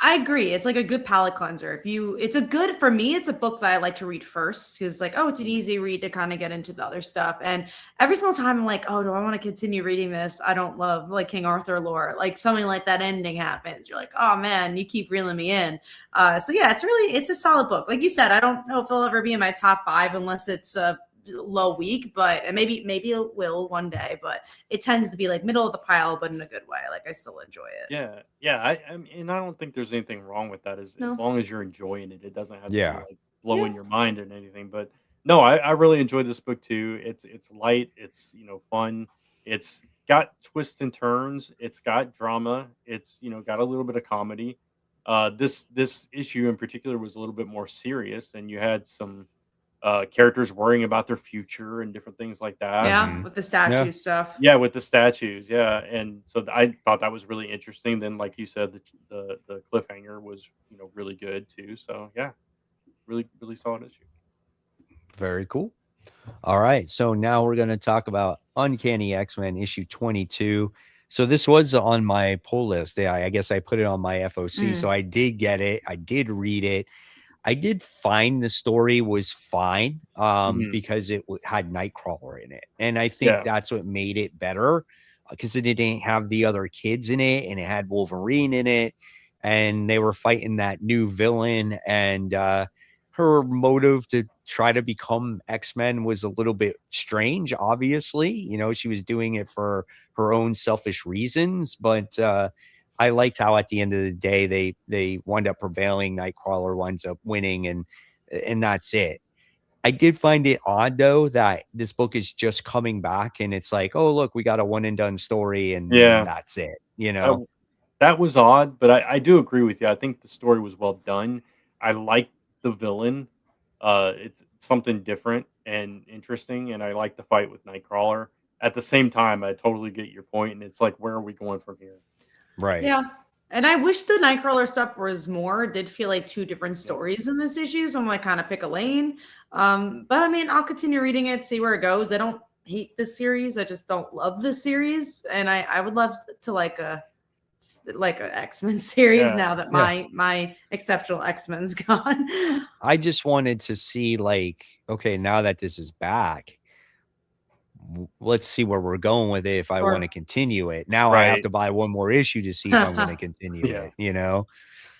I agree. It's like a good palate cleanser. For me, it's a book that I like to read first because it's an easy read to kind of get into the other stuff. And every single time I'm like, oh, do I want to continue reading this? I don't love like King Arthur lore. Like something like that ending happens. You're like, oh man, you keep reeling me in. So yeah, it's a solid book. Like you said, I don't know if it'll ever be in my top 5 unless it's a low week, but maybe it will one day, but it tends to be like middle of the pile, but in a good way. Like I still enjoy it. Yeah. I mean, I don't think there's anything wrong with that as long as you're enjoying it. It doesn't have to be like blowing your mind and anything. But no, I really enjoyed this book too. It's light, it's fun, it's got twists and turns, it's got drama, it's got a little bit of comedy. This issue in particular was a little bit more serious, and you had some characters worrying about their future and different things like that. Yeah, with the statue stuff. Yeah, with the statues. Yeah, and so I thought that was really interesting. Then, like you said, the cliffhanger was really good too. So yeah, really solid issue. Very cool. All right, so now we're going to talk about Uncanny X-Men issue 22. So this was on my pull list. Yeah, I guess I put it on my FOC. So I did get it. I did read it. I did find the story was fine because it had Nightcrawler in it. And I think that's what made it better because it didn't have the other kids in it, and it had Wolverine in it, and they were fighting that new villain, and her motive to try to become X-Men was a little bit strange, obviously. She was doing it for her own selfish reasons, but I liked how at the end of the day they wind up prevailing. Nightcrawler winds up winning, and that's it. I did find it odd though that this book is just coming back, and it's like, oh look, we got a one and done story, and that's it. That was odd, but I do agree with you. I think the story was well done. I like the villain. It's something different and interesting, and I like the fight with Nightcrawler. At the same time, I totally get your point, and it's like, where are we going from here? Right. Yeah. And I wish the Nightcrawler stuff was more. It did feel like 2 different stories in this issue. So I'm like, kind of pick a lane. But I mean, I'll continue reading it, see where it goes. I don't hate this series. I just don't love this series. And I would love to like a X-Men series now that my exceptional X-Men's gone. I just wanted to see like, okay, now that this is back, let's see where we're going with it if I want to continue it. Now I have to buy one more issue to see if I'm going to continue it,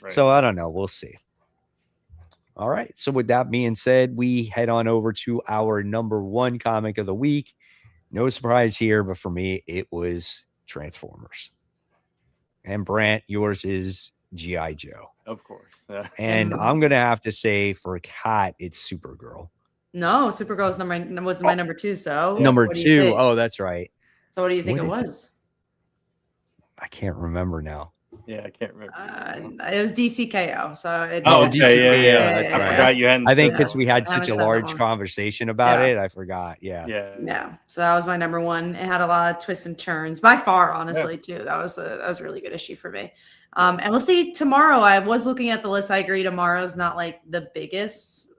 So I don't know. We'll see. All right. So with that being said, we head on over to our number 1 comic of the week. No surprise here, but for me, it was Transformers. And Brant, yours is G.I. Joe. Of course. And I'm going to have to say for Kat, it's Supergirl. No, Supergirl was my number 2. So number 2. Oh, that's right. So what do you think it was? I can't remember now. Yeah, I can't remember. It was DCKO. So it, Oh, DCKO, okay, yeah. that's I right. forgot you hadn't. I think said because that we one. had I haven't such a said that large one. conversation about Yeah. it, I forgot. Yeah. Yeah. So that was my number one. It had a lot of twists and turns by far, honestly, too. That was a really good issue for me. And we'll see tomorrow. I was looking at the list. I agree. Tomorrow's not like the biggest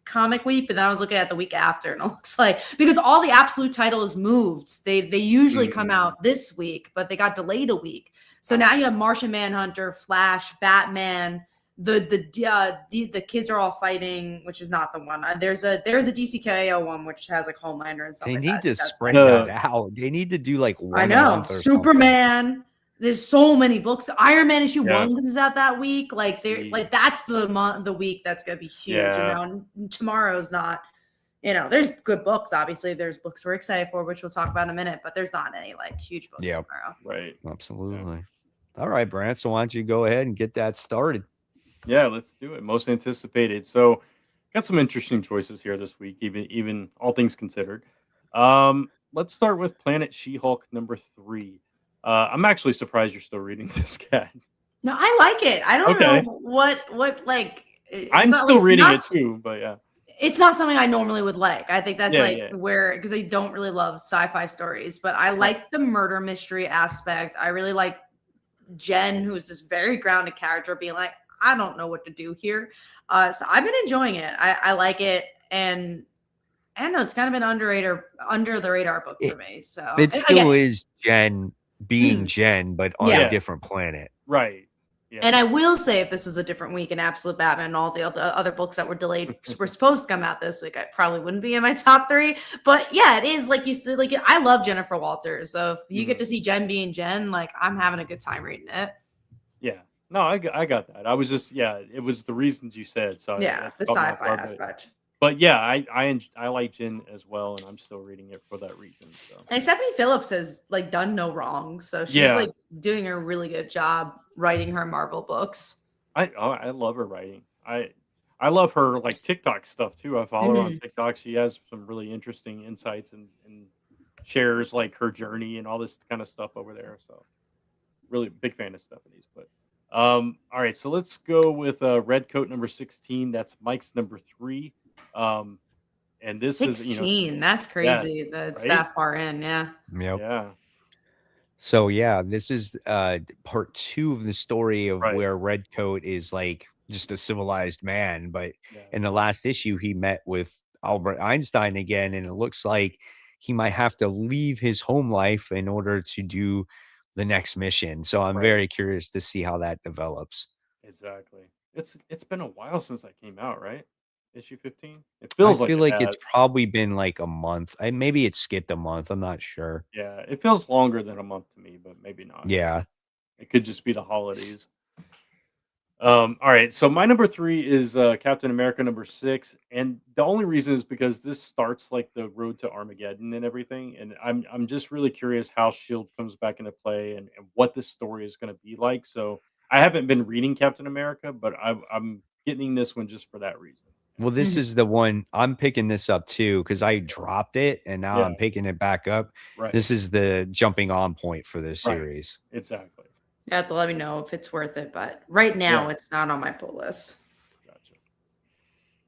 comic week, but then I was looking at the week after, and it looks like because all the absolute titles moved. They usually come out this week, but they got delayed a week. So now you have Martian Manhunter, Flash, Batman. The kids are all fighting, which is not the one. There's a DCKO one which has like Homelander and stuff. They like need that. to That's spread nice. that out. They need to do like one I a know. month or something. Superman. There's so many books. Iron Man issue Yeah. 1 comes out that week. Like they're like that's the week that's gonna be huge. Yeah. And now tomorrow's not. You know, there's good books. Obviously, there's books we're excited for, which we'll talk about in a minute. But there's not any like huge books tomorrow. Right. Absolutely. All right, Brant. So why don't you go ahead and get that started? Yeah, let's do it. Most anticipated. So, got some interesting choices here this week, even all things considered. Let's start with Planet She-Hulk number 3. I'm actually surprised you're still reading this, Cat. No, I like it. I don't know what like. I'm still reading it too, but yeah. It's not something I normally would like. I think that's where because I don't really love sci-fi stories, but I like the murder mystery aspect. I really like Jen, who's this very grounded character, being like, I don't know what to do here. So I've been enjoying it. I like it, and I don't know, it's kind of been under the radar book for me. So it still is Jen being Jen, but on a different planet. Right. Yeah. And I will say, if this was a different week in Absolute Batman and all the other books that were delayed were supposed to come out this week, I probably wouldn't be in my top 3. But yeah, it is like you said. Like I love Jennifer Walters, so if you get to see Jen being Jen, like I'm having a good time reading it. Yeah, no, I got that. I was just it was the reasons you said. So the sci-fi aspect. But yeah, I like Jen as well, and I'm still reading it for that reason. So. And Stephanie Phillips has like done no wrong, so she's like doing a really good job writing her Marvel books. I love her writing. I love her like TikTok stuff too. I follow her on TikTok. She has some really interesting insights and shares like her journey and all this kind of stuff over there. So really big fan of Stephanie's. But all right, so let's go with Red Coat number 16. That's Mike's number 3. And this 16, is that's crazy. That's that far in, Yeah. So this is part 2 of the story of where Redcoat is like just a civilized man, but in the last issue he met with Albert Einstein again, and it looks like he might have to leave his home life in order to do the next mission. So I'm very curious to see how that develops. Exactly. It's been a while since that came out, right? Issue 15. It I feel like it's probably been like a month. Maybe it skipped a month. I'm not sure. Yeah, it feels longer than a month to me, but maybe not. Yeah, it could just be the holidays. All right, so my number 3 is Captain America number 6, and the only reason is because this starts like the road to Armageddon and everything, and I'm just really curious how SHIELD comes back into play and what this story is going to be like. So I haven't been reading Captain America, but I'm getting this one just for that reason. Well, this is the one I'm picking this up too because I dropped it and now I'm picking it back up. This is the jumping on point for this series. Exactly. You have to let me know if it's worth it, but right now it's not on my pull list. Gotcha.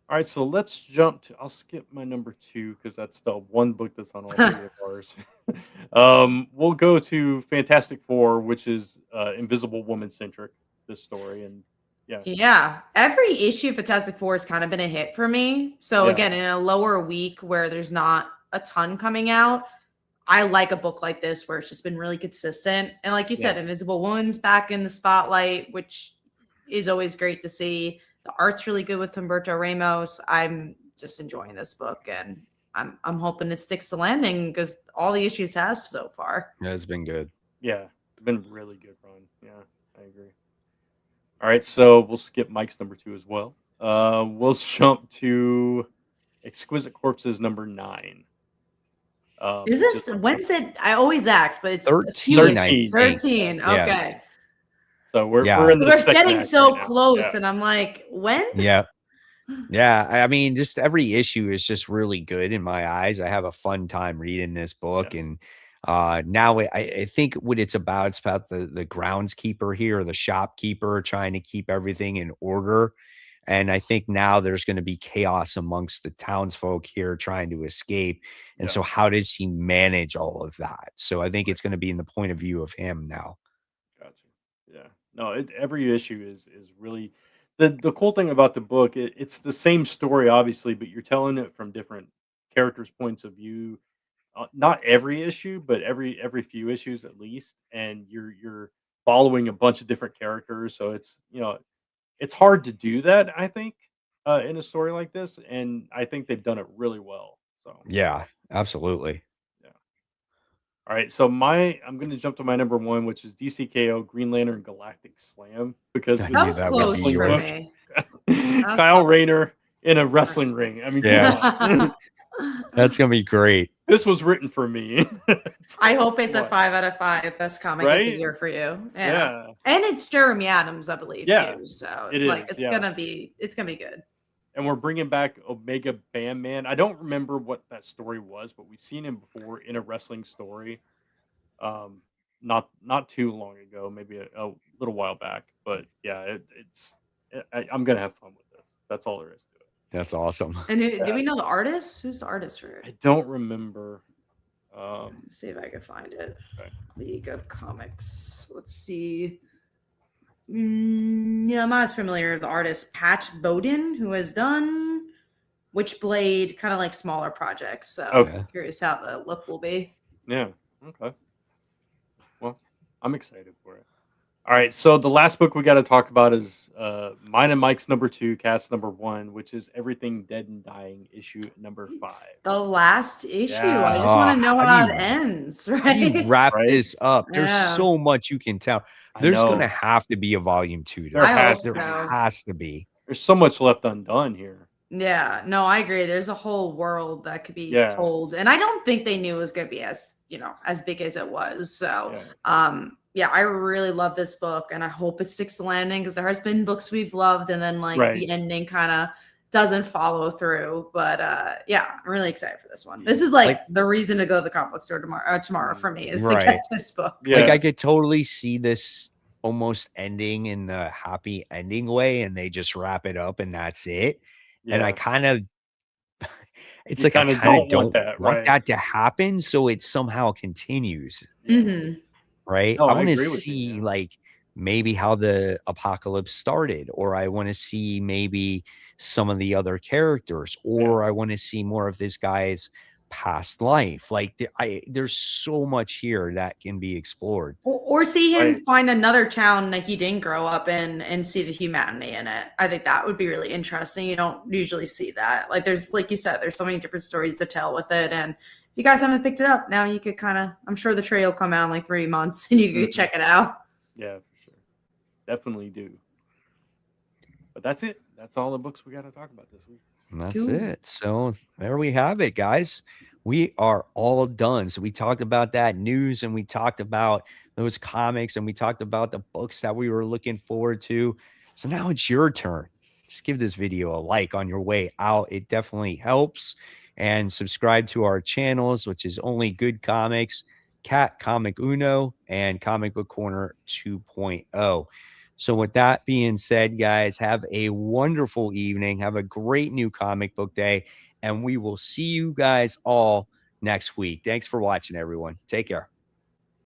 All right, so let's jump to. I'll skip my number 2 because that's the one book that's on all 3 of ours. We'll go to Fantastic Four, which is Invisible Woman centric. This story and. Yeah. Every issue of Fantastic Four has kind of been a hit for me. So again, in a lower week where there's not a ton coming out, I like a book like this where it's just been really consistent. And like you said, Invisible Woman's back in the spotlight, which is always great to see. The art's really good with Humberto Ramos. I'm just enjoying this book, and I'm hoping it sticks to landing because all the issues has so far. Yeah, it's been good. Yeah, it's been really good run. Yeah, I agree. All right, so we'll skip Mike's number 2 as well. We'll jump to Exquisite Corpses number 9. Is this when's it? I always ask, but it's 13. 13. Okay. Yes. So we're in the we're getting act so right close, and I'm like, when? Yeah. I mean, just every issue is just really good in my eyes. I have a fun time reading this book, and Now I think what it's about the groundskeeper here, the shopkeeper trying to keep everything in order. And I think now there's going to be chaos amongst the townsfolk here trying to escape. And so how does he manage all of that? So I think it's going to be in the point of view of him now. Gotcha. Yeah. No, every issue is really the cool thing about the book. It's the same story, obviously, but you're telling it from different characters' points of view. Not every issue, but every few issues at least, and you're following a bunch of different characters. So it's it's hard to do that, I think, in a story like this, and I think they've done it really well. So Yeah, absolutely. yeah. All right, so I'm going to jump to my number one, which is DCKO Green Lantern Galactic Slam, because I this knew That was that would close be wrestling for yours. book. me. was Kyle close. Rayner in a wrestling ring. I mean, come Yes. on. That's going to be great. This was written for me. I hope it's a What? 5 out of 5 best comic of Right? the year for you. Yeah. And it's Jeremy Adams, I believe, Yeah, too. So it like is, it's yeah. gonna be good. And we're bringing back Omega Bam Man. I don't remember what that story was, but we've seen him before in a wrestling story. Not too long ago, maybe a little while back. But yeah, I'm gonna have fun with this. That's all there is to it. That's awesome. And do we know the artist? Who's the artist for it? I don't remember. Let's see if I can find it. Okay. League of Comics. Let's see. Yeah, I'm not as familiar with the artist Patch Bowden, who has done Witchblade, kind of like smaller projects. So Okay. I'm curious how the look will be. Yeah. Okay. Well, I'm excited for it. All right. So the last book we got to talk about is mine and Mike's number 2, Cat's number 1, which is Everything Dead and Dying, issue number 5. The last issue. Yeah. I just want to know how it do you- ends, How do you right? wrap Right? this up? There's Yeah. so much you can tell. I There's going to know. have to be a volume 2. There I has hope to so. be. There has to be. There's so much left undone here. Yeah, no, I agree. There's a whole world that could be Yeah. told, and I don't think they knew it was going to be as as big as it was. So, Yeah. I really love this book, and I hope it sticks the landing because there has been books we've loved, and then like Right. the ending kind of doesn't follow through. But yeah, I'm really excited for this one. This is like the reason to go to the comic book store tomorrow for me is to Right. get this book. Yeah. Like I could totally see this almost ending in the happy ending way, and they just wrap it up and that's it. And I Yeah. kind of, it's You like I kinda kind of don't don't want that, want right. that to happen, so it somehow continues, Mhm. right? No, I I want to agree with you, see man. like maybe how the apocalypse started, or I want to see maybe some of the other characters, or I want to see more of this guy's past life. Like there's so much here that can be explored. Or see him Right. find another town that he didn't grow up in and see the humanity in it. I think that would be really interesting. You don't usually see that. Like there's, like you said, there's so many different stories to tell with it. And if you guys haven't picked it up, now you could kind of, I'm sure the trade will come out in like 3 months and you could Mhm. check it out. Yeah, for sure. Definitely do. But that's it. That's all the books we got to talk about this week. And that's Cool. it. So there we have it, guys. We are all done. So we talked about that news and we talked about those comics and we talked about the books that we were looking forward to. So now it's your turn. Just give this video a like on your way out. It definitely helps. And subscribe to our channels, which is Only Good Comics, Cat Comic Uno, and Comic Book Corner 2.0. So with that being said, guys, have a wonderful evening. Have a great new comic book day. And we will see you guys all next week. Thanks for watching, everyone. Take care.